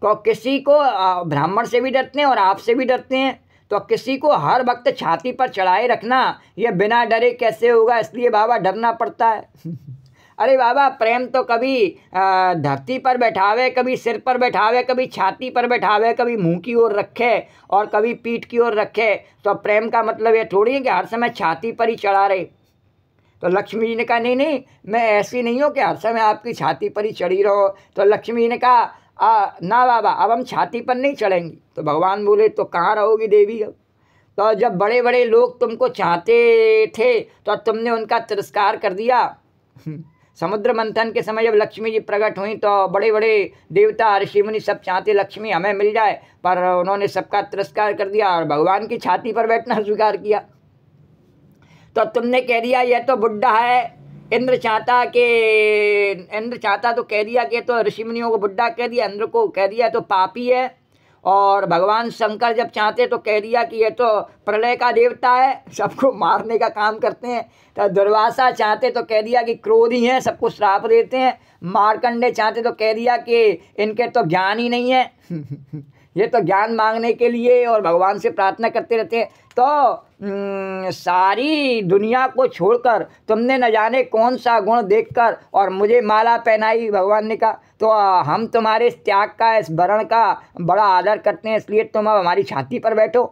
तो किसी को ब्राह्मण से भी डरते हैं और आपसे भी डरते हैं। तो किसी को हर वक्त छाती पर चढ़ाए रखना ये बिना डरे कैसे होगा, इसलिए बाबा डरना पड़ता है। अरे बाबा प्रेम तो कभी धरती पर बैठावे, कभी सिर पर बैठावे, कभी छाती पर बैठावे, कभी मुंह की ओर रखे और कभी पीठ की ओर रखे। तो प्रेम का मतलब ये थोड़ी है कि हर समय छाती पर ही चढ़ा रहे। तो लक्ष्मी जी ने कहा नहीं नहीं, मैं ऐसी नहीं हूँ कि हर समय आपकी छाती पर ही चढ़ी रहो। तो लक्ष्मी जी ने कहा ना बाबा, अब हम छाती पर नहीं चढ़ेंगी। तो भगवान बोले तो कहाँ रहोगी देवी अब? तो जब बड़े बड़े लोग तुमको चाहते थे तो तुमने उनका तिरस्कार कर दिया। समुद्र मंथन के समय जब लक्ष्मी जी प्रकट हुई तो बड़े बड़े देवता ऋषि मुनि सब चाहते लक्ष्मी हमें मिल जाए, पर उन्होंने सबका तिरस्कार कर दिया और भगवान की छाती पर बैठना स्वीकार किया। तो तुमने कह दिया यह तो बुढ़ा है, इंद्र चाहता तो कह दिया कि तो ऋषि मुनियों को बुढ़ा कह दिया, इंद्र को कह दिया तो पापी है, और भगवान शंकर जब चाहते तो कह दिया कि ये तो प्रलय का देवता है, सबको मारने का काम करते हैं। तो दुर्वासा चाहते तो कह दिया कि क्रोधी हैं, सबको श्राप देते हैं। मार्कंडे चाहते तो कह दिया कि इनके तो ज्ञान ही नहीं है ये तो ज्ञान मांगने के लिए और भगवान से प्रार्थना करते रहते हैं। तो सारी दुनिया को छोड़कर तुमने न जाने कौन सा गुण देखकर और मुझे माला पहनाई। भगवान ने कहा तो हम तुम्हारे इस त्याग का, इस वर्ण का बड़ा आदर करते हैं, इसलिए तुम अब हमारी छाती पर बैठो।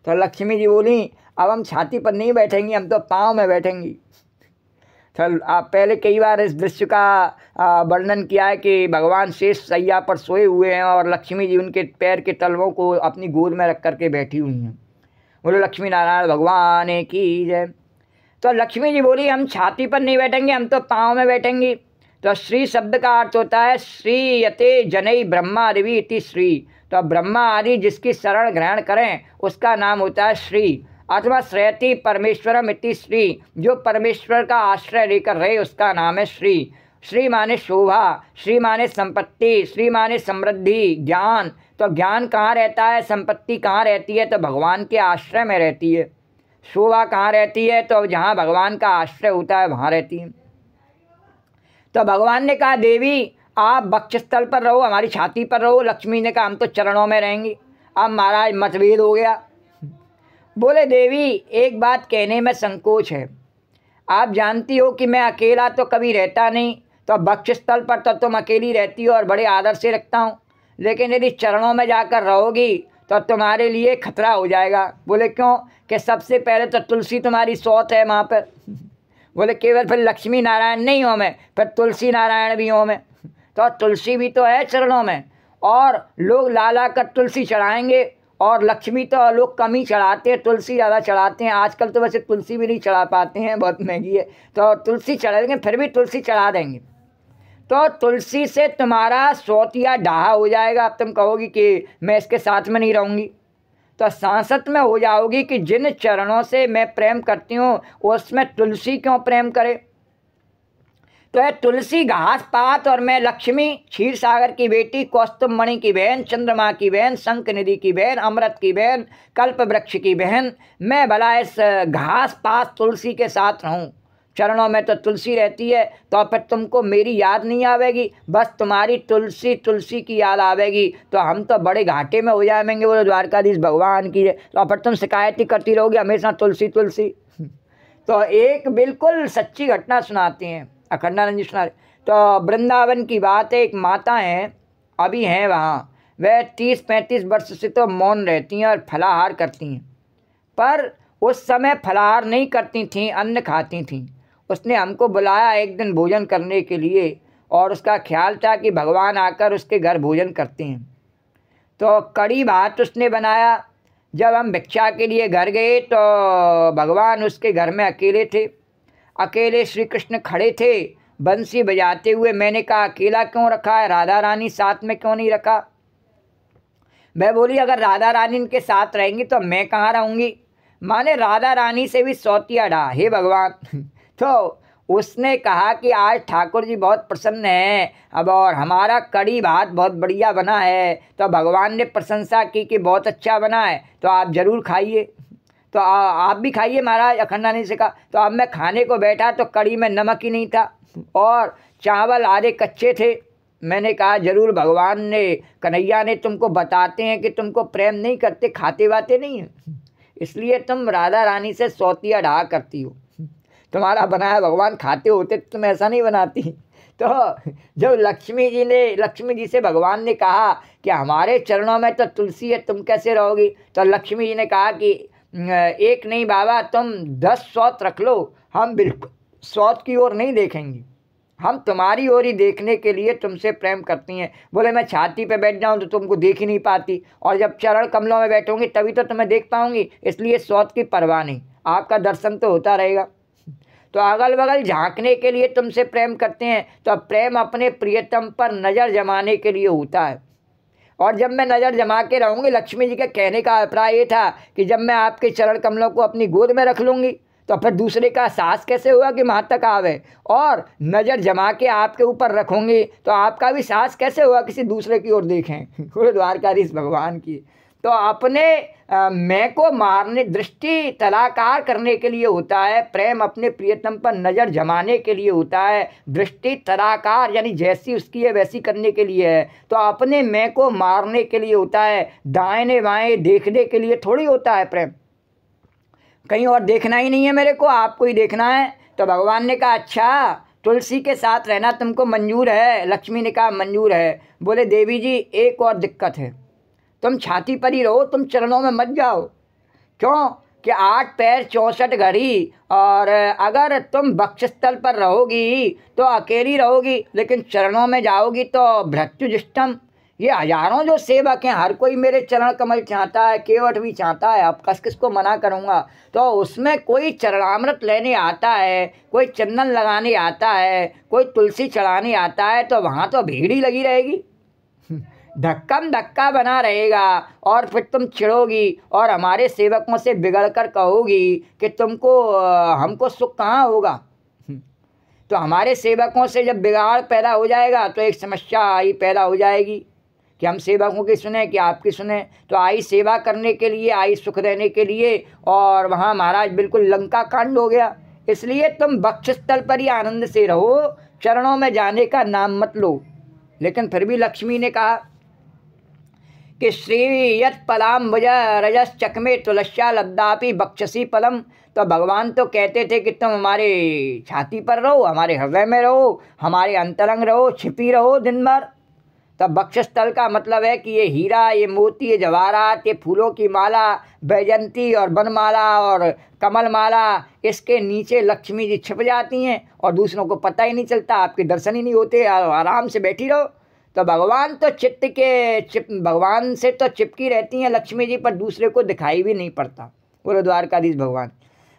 तो लक्ष्मी जी बोली अब हम छाती पर नहीं बैठेंगी, हम तो पाँव में बैठेंगी। तो आप पहले कई बार इस दृश्य का वर्णन किया है कि भगवान शेष सैया पर सोए हुए हैं और लक्ष्मी जी उनके पैर के तलवों को अपनी गोद में रख करके बैठी हुई हैं। बोलो लक्ष्मी नारायण भगवान की जय। तो लक्ष्मी जी बोली हम छाती पर नहीं बैठेंगे, हम तो पाँव में बैठेंगी। तो श्री शब्द का अर्थ होता है श्री यते जनई ब्रह्मा आदि इति श्री। तो ब्रह्मा आदि जिसकी शरण ग्रहण करें उसका नाम होता है श्री, अथवा श्रेयति परमेश्वरम इति श्री, जो परमेश्वर का आश्रय लेकर रहे उसका नाम है श्री। श्री माने शोभा, श्री माने संपत्ति, श्री माने समृद्धि, ज्ञान। तो ज्ञान कहाँ रहता है, संपत्ति कहाँ रहती है, तो भगवान के आश्रय में रहती है। शोभा कहाँ रहती है, तो जहाँ भगवान का आश्रय होता है वहाँ रहती है। तो भगवान ने कहा देवी आप वक्षस्थल पर रहो, हमारी छाती पर रहो। लक्ष्मी ने कहा हम तो चरणों में रहेंगी। अब महाराज मतभेद हो गया। बोले देवी एक बात कहने में संकोच है, आप जानती हो कि मैं अकेला तो कभी रहता नहीं, तो वक्षस्थल पर तो तुम अकेली रहती हो और बड़े आदर से रखता हूँ, लेकिन यदि चरणों में जाकर रहोगी तो तुम्हारे लिए खतरा हो जाएगा। बोले क्यों, कि सबसे पहले तो तुलसी तुम्हारी सौत है वहाँ पर। बोले केवल फिर लक्ष्मी नारायण नहीं हो मैं, फिर तुलसी नारायण भी हो मैं। तो तुलसी भी तो है चरणों में, और लोग ला कर तुलसी चढ़ाएंगे, और लक्ष्मी तो लोग कम ही चढ़ाते हैं, तुलसी ज़्यादा चढ़ाते हैं। आजकल तो वैसे तुलसी भी नहीं चढ़ा पाते हैं, बहुत महंगी है, तो तुलसी चढ़ाएंगे, फिर भी तुलसी चढ़ा देंगे। तो तुलसी से तुम्हारा सौतिया डाहा हो जाएगा। अब तुम कहोगी कि मैं इसके साथ में नहीं रहूँगी, तो सांसत में हो जाओगी कि जिन चरणों से मैं प्रेम करती हूँ उसमें तुलसी क्यों प्रेम करे। तो है तुलसी घास पात, और मैं लक्ष्मी क्षीर सागर की बेटी, कौस्तुभ मणि की बहन, चंद्रमा की बहन, शंख निधि की बहन, अमृत की बहन, कल्प वृक्ष की बहन। मैं भला इस घास पात तुलसी के साथ रहूं। चरणों में तो तुलसी रहती है, तो फिर तुमको मेरी याद नहीं आवेगी, बस तुम्हारी तुलसी तुलसी की याद आवेगी, तो हम तो बड़े घाटे में हो जाएंगे। बोलो द्वारकाधीश भगवान की। तो फिर तुम शिकायत ही करती रहोगी हमेशा तुलसी तुलसी। तो एक बिल्कुल सच्ची घटना सुनाते हैं अखंडानंद जी सुना। तो वृंदावन की बात है, एक माता हैं, अभी हैं वहाँ, वह 30-35 वर्ष से तो मौन रहती हैं और फलाहार करती हैं, पर उस समय फलाहार नहीं करती थीं, अन्न खाती थीं। उसने हमको बुलाया एक दिन भोजन करने के लिए, और उसका ख्याल था कि भगवान आकर उसके घर भोजन करते हैं। तो कड़ी भात उसने बनाया। जब हम भिक्षा के लिए घर गए तो भगवान उसके घर में अकेले थे, अकेले श्री कृष्ण खड़े थे बंसी बजाते हुए। मैंने कहा अकेला क्यों रखा है, राधा रानी साथ में क्यों नहीं रखा। मैं बोली अगर राधा रानी इनके साथ रहेंगी तो मैं कहाँ रहूँगी, माने राधा रानी से भी सौतिया डा, हे भगवान। तो उसने कहा कि आज ठाकुर जी बहुत प्रसन्न हैं अब, और हमारा कड़ी भात बहुत बढ़िया बना है। तो भगवान ने प्रशंसा की कि बहुत अच्छा बना है, तो आप ज़रूर खाइए। तो आप भी खाइए महाराज, अखंडानंद से कहा। तो अब मैं खाने को बैठा तो कड़ी में नमक ही नहीं था और चावल आधे कच्चे थे। मैंने कहा जरूर भगवान ने, कन्हैया ने तुमको बताते हैं कि तुमको प्रेम नहीं करते, खाते वाते नहीं हैं, इसलिए तुम राधा रानी से सौतिया ढा करती हो। तुम्हारा बनाया भगवान खाते होते तो तुम ऐसा नहीं बनाती। तो जब लक्ष्मी जी से भगवान ने कहा कि हमारे चरणों में तो तुलसी है, तुम कैसे रहोगी। तो लक्ष्मी जी ने कहा कि एक नहीं बाबा, तुम 10 सौत रख लो, हम बिल्कुल सौत की ओर नहीं देखेंगे, हम तुम्हारी ओर ही देखने के लिए तुमसे प्रेम करती हैं। बोले मैं छाती पे बैठ जाऊं तो तुमको देख ही नहीं पाती, और जब चरण कमलों में बैठूंगी तभी तो तुम्हें देख पाऊंगी, इसलिए सौत की परवाह नहीं, आपका दर्शन तो होता रहेगा। तो अगल बगल झांकने के लिए तुमसे प्रेम करते हैं। तो प्रेम अपने प्रियतम पर नज़र जमाने के लिए होता है, और जब मैं नज़र जमा के रहूँगी, लक्ष्मी जी के कहने का अभिप्राय ये था कि जब मैं आपके चरण कमलों को अपनी गोद में रख लूँगी तो फिर दूसरे का साहस कैसे हुआ कि वहाँ तक आवे। और नज़र जमा के आपके ऊपर रखोगे तो आपका भी साहस कैसे हुआ किसी दूसरे की ओर देखें। पूरे द्वारकाधीश भगवान की। तो अपने मैं को मारने, दृष्टि तलाकार करने के लिए होता है, प्रेम अपने प्रियतम पर नज़र जमाने के लिए होता है, दृष्टि तलाकार यानी जैसी उसकी है वैसी करने के लिए है। तो अपने मैं को मारने के लिए होता है, दाहिने बाएं देखने के लिए थोड़ी होता है प्रेम। कहीं और देखना ही नहीं है मेरे को, आपको ही देखना है। तो भगवान ने कहा अच्छा तुलसी के साथ रहना तुमको मंजूर है। लक्ष्मी ने कहा मंजूर है। बोले देवी जी एक और दिक्कत है, तुम छाती पर ही रहो, तुम चरणों में मत जाओ। क्यों कि 8 पैर 64 घड़ी, और अगर तुम वक्षस्थल पर रहोगी तो अकेली रहोगी, लेकिन चरणों में जाओगी तो भृत्युजिष्टम, ये हजारों जो सेवक हैं हर कोई मेरे चरण कमल चाहता है, केवट भी चाहता है, अब किसको मना करूँगा। तो उसमें कोई चरणामृत लेने आता है, कोई चंदन लगाने आता है, कोई तुलसी चढ़ाने आता है, तो वहाँ तो भीड़ ही लगी रहेगी, धक्कम धक्का बना रहेगा। और फिर तुम चिढ़ोगी और हमारे सेवकों से बिगड़ कर कहोगी कि तुमको हमको सुख कहाँ होगा। तो हमारे सेवकों से जब बिगाड़ पैदा हो जाएगा तो एक समस्या आई पैदा हो जाएगी कि हम सेवकों की सुने कि आपकी सुने। तो आई सेवा करने के लिए, आई सुख देने के लिए, और वहाँ महाराज बिल्कुल लंका कांड हो गया। इसलिए तुम वक्षस्थल पर ही आनंद से रहो, चरणों में जाने का नाम मत लो। लेकिन फिर भी लक्ष्मी ने कहा कि श्री यत पलाम्बुज रजस चकमे तुलस्या लब्धापि बक्षसी पलम। तो भगवान तो कहते थे कि तुम हमारे छाती पर रहो, हमारे हृदय में रहो, हमारे अंतरंग रहो, छिपी रहो दिन भर। तब वक्षस्थल का मतलब है कि ये हीरा, ये मोती, ये जवाहरात, ये फूलों की माला, बैजंती और बनमाला और कमल माला, इसके नीचे लक्ष्मी जी छिप जाती हैं और दूसरों को पता ही नहीं चलता, आपके दर्शन ही नहीं होते, आराम से बैठी रहो। तो भगवान तो भगवान से तो चिपकी रहती हैं लक्ष्मी जी, पर दूसरे को दिखाई भी नहीं पड़ता। बोले द्वारकाधीश भगवान।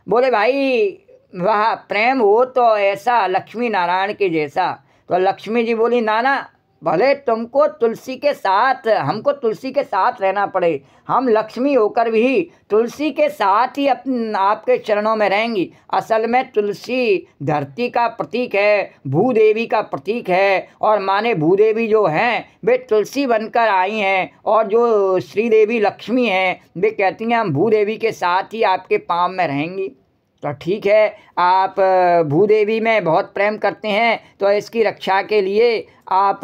बोले भाई वह प्रेम हो तो ऐसा लक्ष्मी नारायण के जैसा। तो लक्ष्मी जी बोली नाना भले तुमको तुलसी के साथ, हमको तुलसी के साथ रहना पड़े, हम लक्ष्मी होकर भी तुलसी के साथ ही आपके चरणों में रहेंगी। असल में तुलसी धरती का प्रतीक है, भूदेवी का प्रतीक है, और माने भूदेवी जो हैं वे तुलसी बनकर आई हैं, और जो श्रीदेवी लक्ष्मी हैं वे कहती हैं हम भूदेवी के साथ ही आपके पाँव में रहेंगी। तो ठीक है, आप भूदेवी में बहुत प्रेम करते हैं तो इसकी रक्षा के लिए आप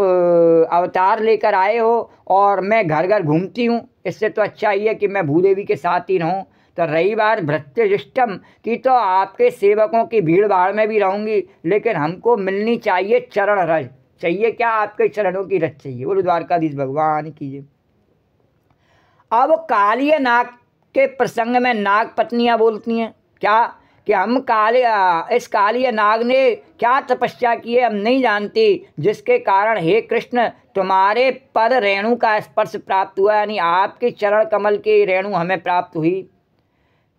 अवतार लेकर आए हो, और मैं घर घर घूमती हूँ, इससे तो अच्छा ही है कि मैं भूदेवी के साथ ही रहूँ। तो रही बात भृत्यजिष्टम की, तो आपके सेवकों की भीड़ भाड़ में भी रहूँगी, लेकिन हमको मिलनी चाहिए चरण रज। चाहिए क्या? आपके चरणों की रज चाहिए। बोलो द्वारकाधीश भगवान कीजिए। अब कालिया नाग के प्रसंग में नाग पत्नियाँ बोलती हैं क्या कि हम इस कालिया नाग ने क्या तपस्या की है हम नहीं जानती, जिसके कारण हे कृष्ण तुम्हारे पद रेणु का स्पर्श प्राप्त हुआ, यानी आपके चरण कमल की रेणु हमें प्राप्त हुई।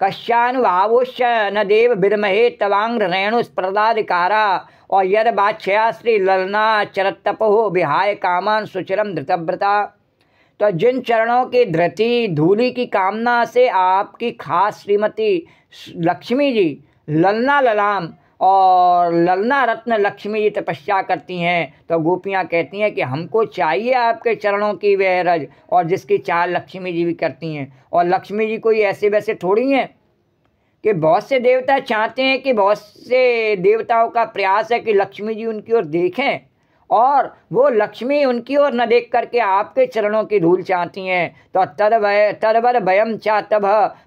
कश्यानुभावोश्च न देव विद्महे तवांग रेणु स्पर्धाधिकारा, और यद बाछया श्री ललना चरतपो विहाय कामान सुचिरम धृतव्रता। तो जिन चरणों की धृति धूलि की कामना से आपकी खास श्रीमती लक्ष्मी जी ललना ललाम और ललना रत्न लक्ष्मी जी तपस्या करती हैं, तो गोपियाँ कहती हैं कि हमको चाहिए आपके चरणों की वह रज, और जिसकी चाल लक्ष्मी जी भी करती हैं। और लक्ष्मी जी कोई ऐसे वैसे थोड़ी हैं कि बहुत से देवता चाहते हैं कि बहुत से देवताओं का प्रयास है कि लक्ष्मी जी उनकी ओर देखें, और वो लक्ष्मी उनकी ओर न देख करके आपके चरणों की धूल चाहती हैं। तो तदवर भयम चा तब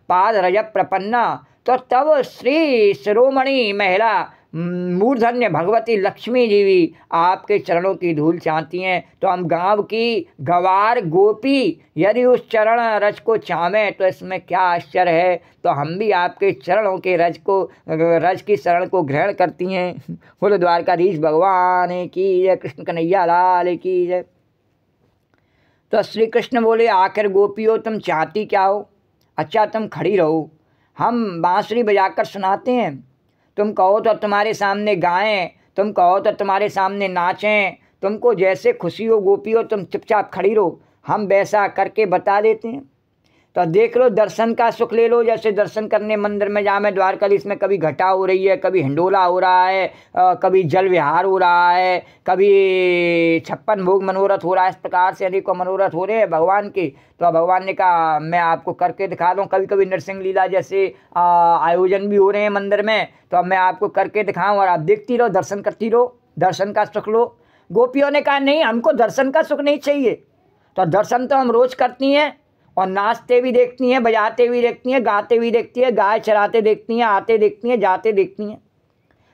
पाद रज प्रपन्ना। तो तब श्री शिरोमणि महिला मूर्धन्य भगवती लक्ष्मी जी भी आपके चरणों की धूल चाहती हैं। तो हम गांव की गवार गोपी यदि उस चरण रज को चाहें तो इसमें क्या आश्चर्य है। तो हम भी आपके चरणों के रज की शरण को ग्रहण करती हैं। बोलो द्वारकाधीश भगवान की जय, कृष्ण कन्हैया लाल की जय। तो श्री कृष्ण बोले आखिर गोपियों तुम चाहती क्या हो? अच्छा तुम खड़ी रहो, हम बांसुरी बजाकर सुनाते हैं, तुम कहो तो तुम्हारे सामने गाएं, तुम कहो तो तुम्हारे सामने नाचें, तुमको जैसे खुशी हो गोपी हो तुम चुपचाप खड़ी रहो, हम वैसा करके बता देते हैं। तो देख लो, दर्शन का सुख ले लो। जैसे दर्शन करने मंदिर में जा, मैं द्वारकाधीश में कभी घटा हो रही है, कभी हिंडोला हो रहा है, कभी जल विहार हो रहा है, कभी 56 भोग मनोरथ हो रहा है। इस प्रकार से अनेकों मनोरथ हो रहे हैं भगवान के। तो भगवान ने कहा मैं आपको करके दिखा दूँ। कभी कभी नरसिंह लीला जैसे आयोजन भी हो रहे हैं मंदिर में, तो अब मैं आपको करके दिखाऊँ और आप देखती रहो, दर्शन करती रहो, दर्शन का सुख लो। गोपियों ने कहा नहीं, हमको दर्शन का सुख नहीं चाहिए। तो दर्शन तो हम रोज करती हैं, और नाचते भी देखती हैं, बजाते भी देखती हैं, गाते भी देखती हैं, गाय चराते देखती हैं, आते देखती हैं, जाते देखती हैं।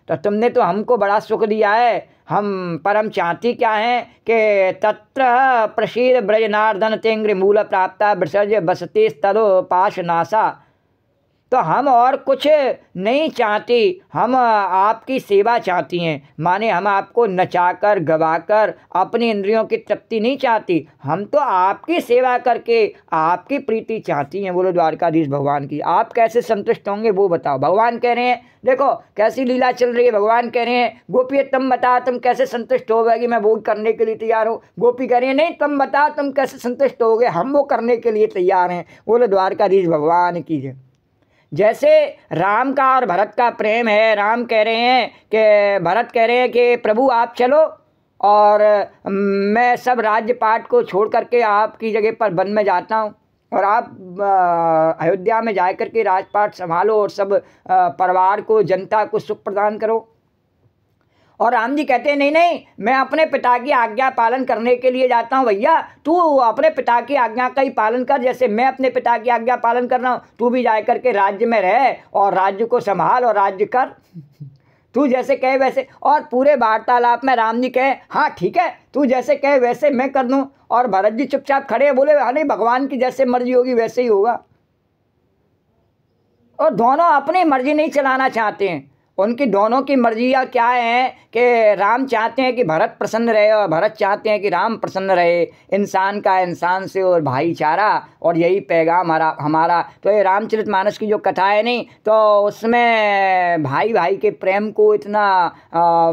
तो तुमने तो हमको बड़ा सुख दिया है। हम परम चाहती क्या हैं कि तत्र प्रसीद ब्रजनार्दन तेंग्र मूल प्राप्ता विसर्ज बसते तरो पाश नासा। तो हम और कुछ नहीं चाहती, हम आपकी सेवा चाहती हैं। माने हम आपको नचाकर गवाकर अपनी इंद्रियों की तृप्ति नहीं चाहती, हम तो आपकी सेवा करके आपकी प्रीति चाहती हैं। बोलो द्वारकाधीश भगवान की। आप कैसे संतुष्ट होंगे वो बताओ। भगवान कह रहे हैं देखो कैसी लीला चल रही है। भगवान कह रहे हैं गोपी तुम बताओ तुम कैसे संतुष्ट हो गए कि मैं वो करने के लिए तैयार हूँ। गोपी कह रही है नहीं तुम बताओ तुम कैसे संतुष्ट हो गए, हम वो करने के लिए तैयार हैं। बोलो द्वारकाधीश भगवान की जय। जैसे राम का और भरत का प्रेम है, राम कह रहे हैं कि भरत कह रहे हैं कि प्रभु आप चलो और मैं सब राज्य पाट को छोड़ करके आपकी जगह पर वन में जाता हूँ, और आप अयोध्या में जा कर के राजपाट संभालो और सब परिवार को जनता को सुख प्रदान करो। और राम जी कहते हैं नहीं नहीं, मैं अपने पिता की आज्ञा पालन करने के लिए जाता हूँ। भैया तू अपने पिता की आज्ञा का ही पालन कर, जैसे मैं अपने पिता की आज्ञा पालन कर रहा हूँ, तू भी जा करके राज्य में रह और राज्य को संभाल और राज्य कर। तू जैसे कहे वैसे। और पूरे वार्तालाप में राम जी कहे हाँ ठीक है, तू जैसे कहे वैसे मैं कर दूँ। और भरत जी चुपचाप खड़े बोले हाँ नहीं, भगवान की जैसे मर्जी होगी वैसे ही होगा। और दोनों अपनी मर्जी नहीं चलाना चाहते हैं। उनकी दोनों की मर्जियाँ क्या हैं कि राम चाहते हैं कि भरत प्रसन्न रहे और भरत चाहते हैं कि राम प्रसन्न रहे। इंसान का इंसान से और भाईचारा, और यही पैगाम हमारा। तो ये रामचरितमानस की जो कथा है नहीं, तो उसमें भाई भाई के प्रेम को इतना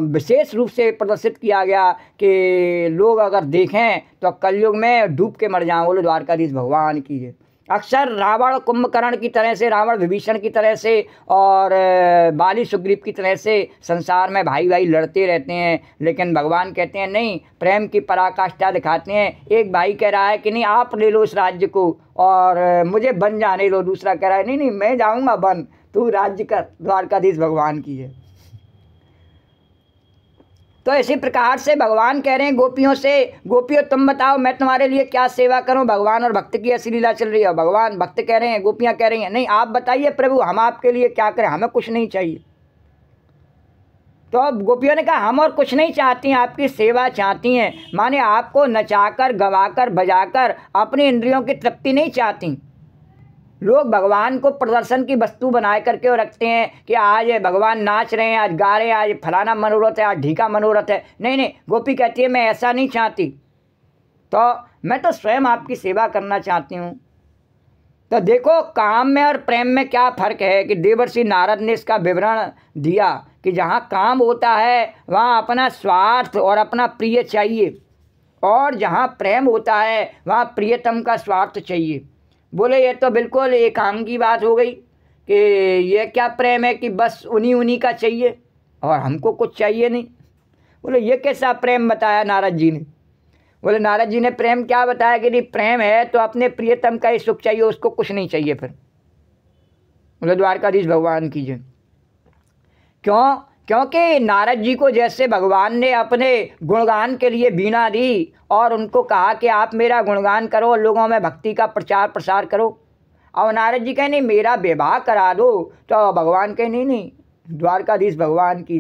विशेष रूप से प्रदर्शित किया गया कि लोग अगर देखें तो कलयुग में डूब के मर जाएं। बोलो द्वारकाधीश भगवान की जय। अक्सर रावण कुंभकर्ण की तरह से, रावण विभीषण की तरह से और बाली सुग्रीव की तरह से संसार में भाई भाई लड़ते रहते हैं, लेकिन भगवान कहते हैं नहीं, प्रेम की पराकाष्ठा दिखाते हैं। एक भाई कह रहा है कि नहीं आप ले लो इस राज्य को और मुझे बन जाने लो, दूसरा कह रहा है नहीं नहीं मैं जाऊंगा बन, तू राज्य कर। द्वारकाधीश भगवान की है। तो इसी प्रकार से भगवान कह रहे हैं गोपियों से, गोपियों तुम बताओ मैं तुम्हारे लिए क्या सेवा करूं। भगवान और भक्त की ऐसी लीला चल रही है। भगवान भक्त कह रहे हैं, गोपियां कह रही हैं नहीं आप बताइए प्रभु हम आपके लिए क्या करें, हमें कुछ नहीं चाहिए। तो अब गोपियों ने कहा हम और कुछ नहीं चाहती हैं, आपकी सेवा चाहती हैं। माने आपको नचाकर गवाकर बजाकर अपनी इंद्रियों की तृप्ति नहीं चाहती। लोग भगवान को प्रदर्शन की वस्तु बनाए करके और रखते हैं कि आज भगवान नाच रहे हैं, आज गा रहे हैं, आज फलाना मनोरथ है, आज ढीका मनोरथ है। नहीं नहीं, गोपी कहती है मैं ऐसा नहीं चाहती, तो मैं तो स्वयं आपकी सेवा करना चाहती हूँ। तो देखो काम में और प्रेम में क्या फ़र्क है कि देवर्षि नारद ने इसका विवरण दिया कि जहाँ काम होता है वहाँ अपना स्वार्थ और अपना प्रिय चाहिए, और जहाँ प्रेम होता है वहाँ प्रियतम का स्वार्थ चाहिए। बोले ये तो बिल्कुल एकांगी बात हो गई कि ये क्या प्रेम है कि बस उन्हीं का चाहिए और हमको कुछ चाहिए नहीं। बोले ये कैसा प्रेम बताया नारद जी ने। बोले नारद जी ने प्रेम क्या बताया कि नहीं, प्रेम है तो अपने प्रियतम का ही सुख चाहिए, उसको कुछ नहीं चाहिए। फिर बोले द्वारकाधीश भगवान की जय। क्यों? क्योंकि नारद जी को जैसे भगवान ने अपने गुणगान के लिए वीणा दी और उनको कहा कि आप मेरा गुणगान करो और लोगों में भक्ति का प्रचार प्रसार करो, और नारद जी कहे नहीं मेरा विवाह करा दो, तो भगवान कहे नहीं नहीं, द्वारकाधीश भगवान की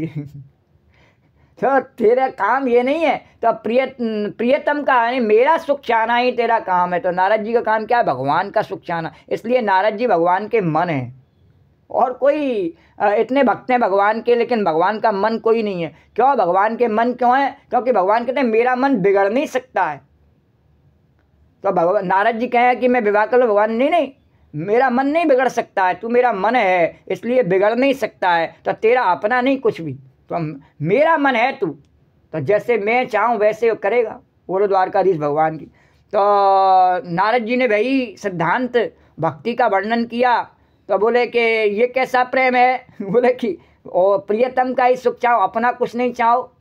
तो तेरा काम ये नहीं है, तो प्रियतम का यानी मेरा सुख चाहना ही तेरा काम है। तो नारद जी का काम क्या है? भगवान का सुख चाहना। इसलिए नारद जी भगवान के मन हैं, और कोई इतने भक्त हैं भगवान के, लेकिन भगवान का मन कोई नहीं है। क्यों भगवान के मन क्यों है? क्योंकि भगवान कहते हैं मेरा मन बिगड़ नहीं सकता है। तो भगवान नारद जी कहें कि मैं विवाह कर लो, भगवान नहीं नहीं मेरा मन नहीं बिगड़ सकता है, तू मेरा मन है इसलिए बिगड़ नहीं सकता है, तो तेरा अपना नहीं कुछ भी, तो मेरा मन है तू, तो जैसे मैं चाहूँ वैसे करेगा। बोलो द्वारकाधीश भगवान की। तो नारद जी ने वही सिद्धांत भक्ति का वर्णन किया तो बोले कि ये कैसा प्रेम है। बोले कि ओ प्रियतम का ही सुख चाहो, अपना कुछ नहीं चाहो,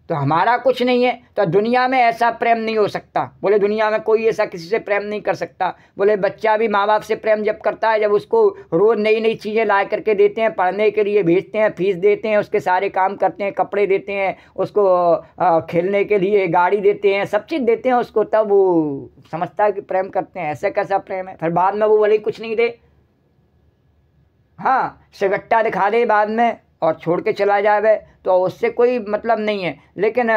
तो हमारा कुछ नहीं है, तो दुनिया में ऐसा प्रेम नहीं हो सकता। बोले दुनिया में कोई ऐसा किसी से प्रेम नहीं कर सकता। बोले बच्चा भी माँ बाप से प्रेम जब करता है, जब उसको रोज़ नई नई चीज़ें ला करके देते हैं, पढ़ने के लिए भेजते हैं, फीस देते हैं, उसके सारे काम करते हैं, कपड़े देते हैं, उसको खेलने के लिए गाड़ी देते हैं, सब चीज़ देते हैं उसको, तब वो समझता है कि प्रेम करते हैं। ऐसा कैसा प्रेम है। फिर बाद में वो बोले कुछ नहीं दे, हाँ सिगट्टा दिखा दे बाद में और छोड़ के चला जाए, तो उससे कोई मतलब नहीं है। लेकिन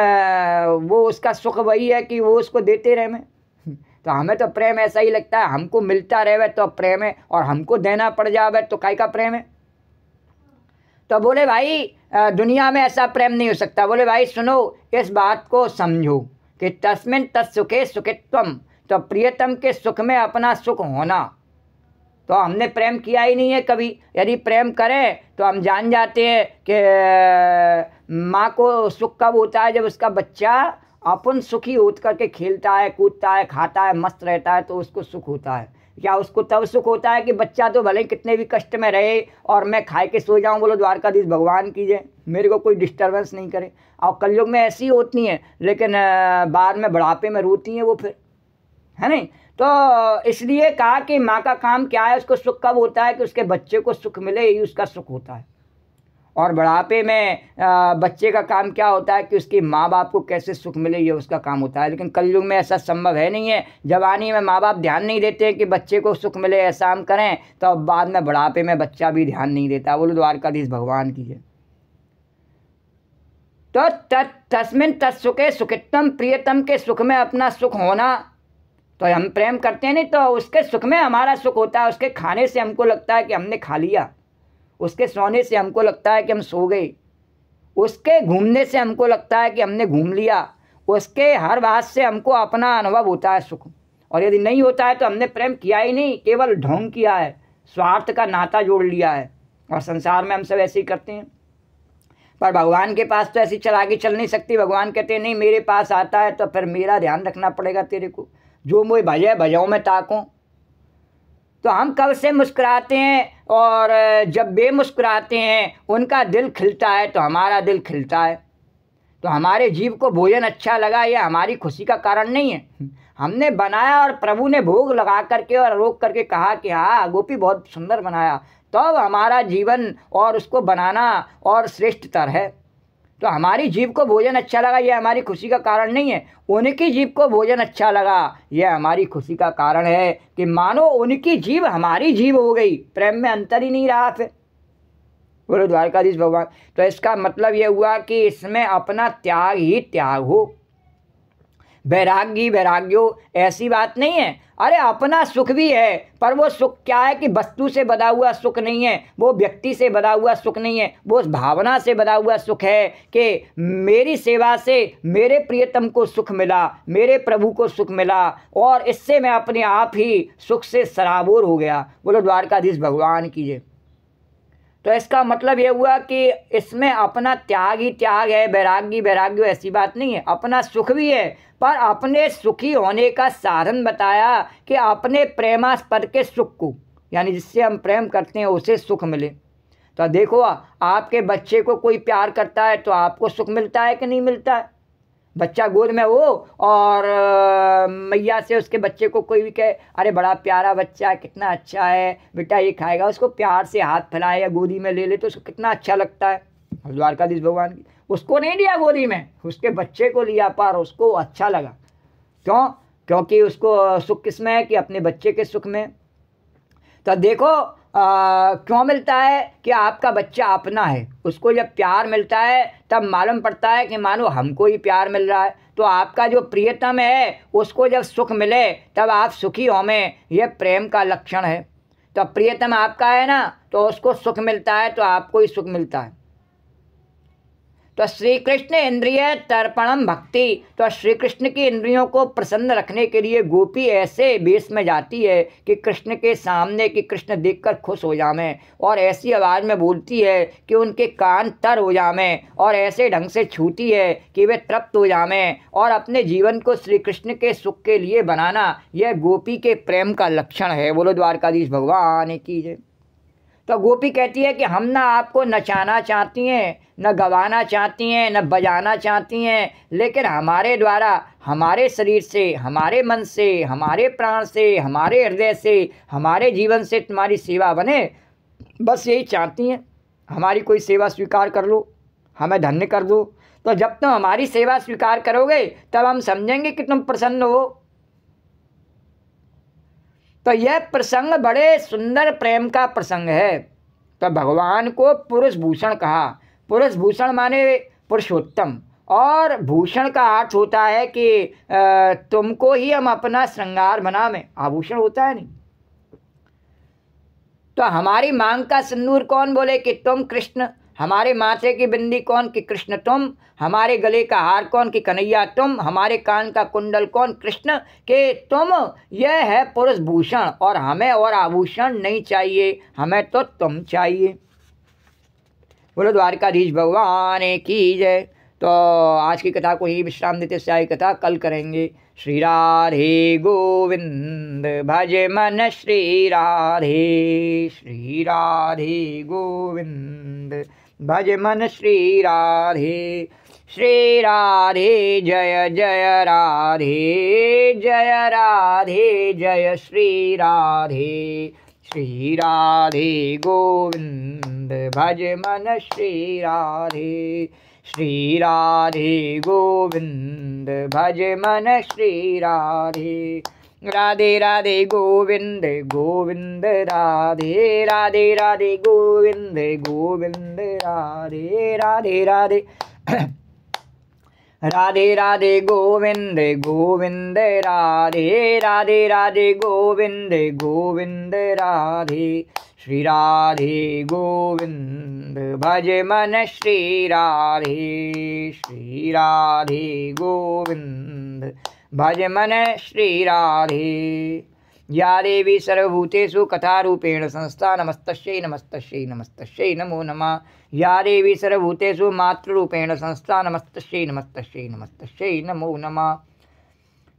वो उसका सुख वही है कि वो उसको देते रहे में। तो हमें तो प्रेम ऐसा ही लगता है, हमको मिलता रहे तो प्रेम है, और हमको देना पड़ जाए तो काय का प्रेम है। तो बोले भाई दुनिया में ऐसा प्रेम नहीं हो सकता। बोले भाई सुनो, इस बात को समझो कि तस्मिन् तत्सुखे सुखित्वम, तो प्रियतम के सुख में अपना सुख होना। तो हमने प्रेम किया ही नहीं है कभी। यदि प्रेम करें तो हम जान जाते हैं कि माँ को सुख कब होता है, जब उसका बच्चा अपन सुखी होत करके खेलता है, कूदता है, खाता है, मस्त रहता है, तो उसको सुख होता है। क्या उसको तब सुख होता है कि बच्चा तो भले कितने भी कष्ट में रहे और मैं खाए के सो जाऊं, बोलो द्वारकाधीश भगवान कीजिए, मेरे को कोई डिस्टर्बेंस नहीं करे। और कलयुग में ऐसी होती हैं, लेकिन बाद में बुढ़ापे में रोती हैं वो फिर, है नहीं। तो इसलिए कहा कि माँ का काम क्या है, उसको सुख कब होता है कि उसके बच्चे को सुख मिले, यही उसका सुख होता है। और बुढ़ापे में बच्चे का काम क्या होता है कि उसकी माँ बाप को कैसे सुख मिले, ये उसका काम होता है। लेकिन कलयुग में ऐसा संभव है नहीं है। जवानी में माँ बाप ध्यान नहीं देते कि बच्चे को सुख मिले, ऐसा हम करें, तो बाद में बुढ़ापे में बच्चा भी ध्यान नहीं देता। बोलो द्वारकाधीश भगवान की है। तो तस्मिन् तत्सुखे सुखित्वम, प्रियतम के सुख में अपना सुख होना। तो हम प्रेम करते हैं नहीं, तो उसके सुख में हमारा सुख होता है। उसके खाने से हमको लगता है कि हमने खा लिया, उसके सोने से हमको लगता है कि हम सो गए, उसके घूमने से हमको लगता है कि हमने घूम लिया, उसके हर बात से हमको अपना अनुभव होता है सुख। और यदि नहीं होता है तो हमने प्रेम किया ही नहीं, केवल ढोंग किया है, स्वार्थ का नाता जोड़ लिया है। और संसार में हम सब ऐसे ही करते हैं। पर भगवान के पास तो ऐसी आगे चल नहीं सकती। भगवान कहते हैं नहीं, मेरे पास आता है तो फिर मेरा ध्यान रखना पड़ेगा तेरे को, जो मोह भजे भजाऊँ में ताकूँ। तो हम कब से मुस्कुराते हैं, और जब बेमुस्कुराते हैं उनका दिल खिलता है तो हमारा दिल खिलता है। तो हमारे जीव को भोजन अच्छा लगा, यह हमारी खुशी का कारण नहीं है। हमने बनाया और प्रभु ने भोग लगा करके और रोक करके कहा कि हाँ गोपी बहुत सुंदर बनाया, तो हमारा जीवन और उसको बनाना और श्रेष्ठतर है। तो हमारी जीव को भोजन अच्छा लगा, यह हमारी खुशी का कारण नहीं है। उनकी जीव को भोजन अच्छा लगा, यह हमारी खुशी का कारण है कि मानो उनकी जीव हमारी जीव हो गई, प्रेम में अंतर ही नहीं रहा फिर। बोलो द्वारकाधीश भगवान। तो इसका मतलब यह हुआ कि इसमें अपना त्याग ही त्याग हो। वैरागी वैराग्यो ऐसी बात नहीं है। अरे अपना सुख भी है, पर वो सुख क्या है कि वस्तु से बधा हुआ सुख नहीं है, वो व्यक्ति से बधा हुआ सुख नहीं है, वो उस भावना से बधा हुआ सुख है कि मेरी सेवा से मेरे प्रियतम को सुख मिला, मेरे प्रभु को सुख मिला, और इससे मैं अपने आप ही सुख से सराबोर हो गया। बोलो द्वारकाधीश भगवान की जय। तो इसका मतलब ये हुआ कि इसमें अपना त्याग ही त्याग है। वैरागी वैराग्य ऐसी बात नहीं है, अपना सुख भी है, पर अपने सुखी होने का साधन बताया कि अपने प्रेमास्पद के सुख को, यानी जिससे हम प्रेम करते हैं उसे सुख मिले। तो देखो आपके बच्चे को कोई प्यार करता है तो आपको सुख मिलता है कि नहीं मिलता है। बच्चा गोद में हो और मैया से उसके बच्चे को कोई भी कहे अरे बड़ा प्यारा बच्चा है, कितना अच्छा है बेटा, ये खाएगा, उसको प्यार से हाथ फैलाए या गोदी में ले ले तो उसको कितना अच्छा लगता है। द्वारकाधीश भगवान की उसको नहीं लिया गोदी में, उसके बच्चे को लिया, पर उसको अच्छा लगा। क्यों? क्योंकि उसको सुख किस में है कि अपने बच्चे के सुख में। तो देखो क्यों मिलता है कि आपका बच्चा अपना है, उसको जब प्यार मिलता है तब मालूम पड़ता है कि मानो हमको ही प्यार मिल रहा है। तो आपका जो प्रियतम है उसको जब सुख मिले तब आप सुखी हो में, यह प्रेम का लक्षण है। तो प्रियतम आपका है ना, तो उसको सुख मिलता है तो आपको ही सुख मिलता है। तो श्री कृष्ण इंद्रिय तर्पणम भक्ति, तो श्री कृष्ण की इंद्रियों को प्रसन्न रखने के लिए गोपी ऐसे वेश में जाती है कि कृष्ण के सामने कि कृष्ण देखकर खुश हो जावें, और ऐसी आवाज़ में बोलती है कि उनके कान तर हो जावें, और ऐसे ढंग से छूती है कि वे तृप्त हो जावें, और अपने जीवन को श्री कृष्ण के सुख के लिए बनाना यह गोपी के प्रेम का लक्षण है। बोलो द्वारकाधीश भगवान की जय। तो गोपी कहती है कि हम ना आपको नचाना चाहती हैं, न गवाना चाहती हैं, न बजाना चाहती हैं, लेकिन हमारे द्वारा, हमारे शरीर से, हमारे मन से, हमारे प्राण से, हमारे हृदय से, हमारे जीवन से तुम्हारी सेवा बने, बस यही चाहती हैं। हमारी कोई सेवा स्वीकार कर लो, हमें धन्य कर दो। तो जब तुम हमारी सेवा स्वीकार करोगे तब हम समझेंगे कि तुम प्रसन्न हो। तो यह प्रसंग बड़े सुंदर प्रेम का प्रसंग है। तो भगवान को पुरुष भूषण कहा। पुरुष भूषण माने पुरुषोत्तम, और भूषण का अर्थ होता है कि तुमको ही हम अपना श्रृंगार बनावें। आभूषण होता है नहीं। तो हमारी मांग का सिंदूर कौन? बोले कि तुम कृष्ण। हमारे माथे की बिंदी कौन? कि कृष्ण तुम। हमारे गले का हार कौन? कि कन्हैया तुम। हमारे कान का कुंडल कौन? कृष्ण के तुम। यह है पुरुष भूषण, और हमें और आभूषण नहीं चाहिए, हमें तो तुम चाहिए। बोलो द्वारकाधीश भगवान की जय। तो आज की कथा को ही विश्राम देते से आगे कथा कल करेंगे। श्री राधे गोविंद भज मन श्री राधे, श्री राधे गोविंद भज मन श्री राधे, श्री राधे जय जय राधे, जय राधे जय श्री राधे, श्री राधे गोविंद भज मन श्री राधे, श्री राधे गोविंद भज मन श्री राधे। राधे राधे गोविंद गोविंद राधे, राधे राधे गोविंद गोविंद राधे, राधे राधे राधे राधे गोविंद गोविंद राधे, राधे राधे गोविंद गोविंद राधे, श्री राधे गोविंद भज मन श्री राधे, श्री राधे गोविंद भज मन श्री राधे। या देवी सर्वभूतेषु कथारूपेण संस्था नमस्तस्यै नमस्तस्यै नमस्तस्यै नमो नमः। या देवी सर्वभूतेषु मातृरूपेण संस्था नमस्तस्यै नमस्तस्यै नमस्तस्यै नमो नमः।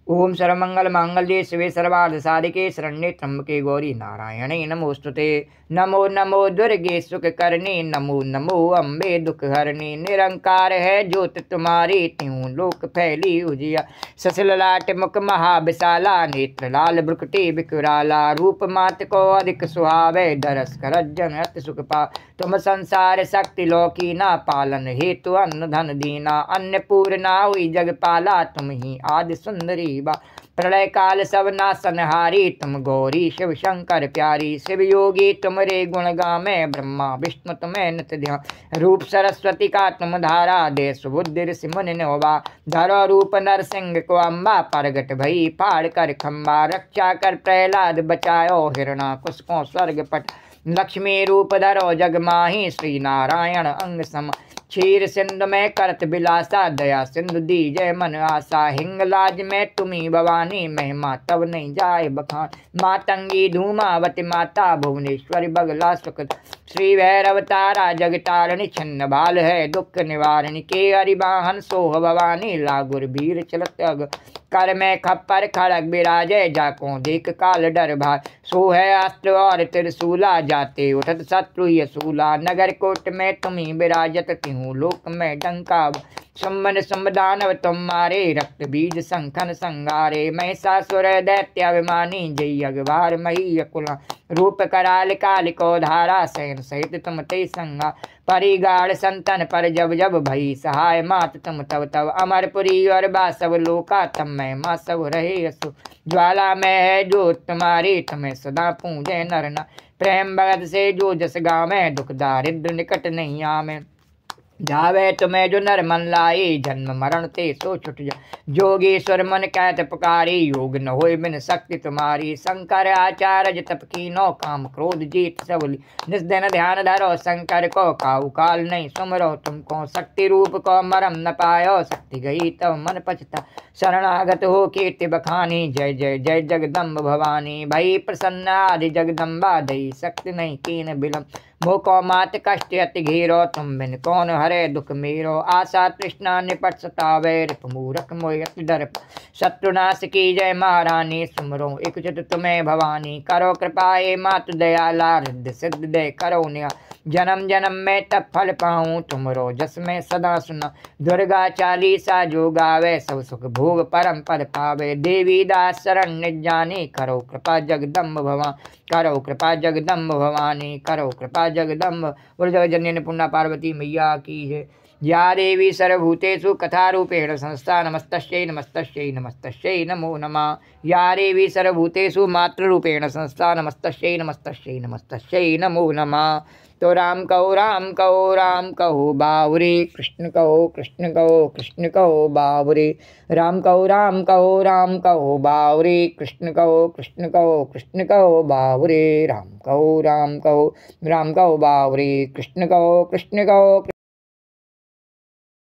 ओम सर्वमंगल मांगल्ये शिवे सर्वार्थ साधिके शरण्ये त्र्यंबके गौरी नारायणे नमोस्तुते। नमो नमो दुर्गे सुख करनी, नमो नमो अम्बे दुख हरनी। निरंकार है ज्योत तुम्हारी, त्यों लोक फैली उजिया। ससल लाट मुख महाविशाला, नेत्र लाल भ्रुकुटी विकराला। रूप मात को अधिक सुहावे, दरस कर जन अति सुख पा। तुम संसार शक्ति लौकी ना, पालन हेतु अन्न धन दीना। अन्नपूर्णा हुई जगपाला, तुम ही आदि सुंदरी बा। प्रलय काल सब नासनहारी, तुम गौरी शिव शंकर प्यारी। शिव योगी तुमरे गुण गामे, ब्रह्मा विष्णु तुम्हें नित ध्यान। रूप सरस्वती का तुम धारा, दे सुबुद्धि ऋषि मुनि नोबा। धरो रूप नरसिंह को अम्बा, परगट भई फाड़ कर खम्बा। रक्षा कर प्रहलाद बचायो, हिरणाकुश को स्वर्ग पट। लक्ष्मी रूप धरो जग माही, श्री नारायण अंग सम। क्षीर सिंधु में करत बिलासा, दया सिंधु दीजय मन आशा। हिंगलाज में तुम्ही भवानी, महिमा तब नहीं जाए बखान। मातंगी धूमावती माता, भुवनेश्वरी बगला सुख। श्री भैरव तारा जगतारणी, छिन्न भाल है दुख निवारणी। के हरिवाहन सोह भवानी, लागुर वीर चलत अग। कर में खप्पर खड़ग बिराजे, जाको देख काल डर भाई। सो है अस्त्र और त्रिशूला, जाते उठत शत्रु यसूला। नगर कोट में तुम्ही विराजत, तिहूँ लोक में डंका। सुमन सुमदानव तुम मारे, रक्त बीज संखन संगारे। महिषासुर दैत्याभिमानी, जय अगवार मही अकुला। रूप कराल काल को धारा, सैन सहित तुम ते संगा। परिगाढ़ संतन पर जब जब, भई सहाय मात तुम तब तब। अमरपुरी और बासव लोका, तम में माँ सब रहे असु। ज्वाला में है जो तुम्हारी, तुम्हें सदा पूजे नरना। प्रेम भगत से जो जस गावे, दुख दारिद्र निकट नहीं आमे। जावे तुम्हें जो नर मन लाई, जन्म मरण ते सो छुट जा। जोगीश्वर मन कहत पुकारी, योग न होय बिन शक्ति तुम्हारी। शंकर आचार्य तप कीनो, काम क्रोध जीत सब ली। निस दिन ध्यान धरो शंकर को, काऊ काल नहीं सुमरो तुमको। शक्ति रूप को मरम न पायो, शक्ति गई तब मन पछता। शरणागत हो कीर्ति बखानी, जय जय जय जगदम्ब भवानी। भई प्रसन्न आदि जगदम्बा, दई शक्ति नहीं कीन बिलम। मोको मात कष्ट अति घेरो, तुम बिन कौन हरे दुख मेरो। आशा तृष्णा निपट सतावे, रिप मूरख मोहि अति डर। शत्रुनाश की जय महारानी, सुमरो एक चित तुम्हें भवानी। करो कृपा ए मातु दयाला, रिद्धि सिद्धि दे करो निया। जन्म जन्म में तब फल पाऊँ, तुमरो जस में सदा सुना। दुर्गा चालीसा जो गावे, सब सुख भोग परम पद पावे। देवी दास शरण निज जानी, करो कृपा जगदम्ब भवानी। करो कृपा जगदम्ब भवानी, करो कृपा जगदम्ब। बोल जगत जननी अन्नपूर्णा पार्वती मैया की है। या देवी सर्वभूतेषु कथारूपेण संस्था, नमस्तस्यै नमस्तस्यै नमस्तस्यै नमो नमः। या देवी सर्वभूतेषु मातृरूपेण संस्था, नमस्तस्यै नमस्तस्यै नमस्तस्यै नमो नमः। तो राम कहो राम कहो राम कहो बावरे, कृष्ण कहो कृष्ण कहो कृष्ण कहो बावरे। राम कहो राम कहो राम कहो बावरे, कृष्ण कहो कृष्ण कहो कृष्ण कहो बावरे। राम कहो राम कहो बावरे, कृष्ण कहो कृष्ण कहो।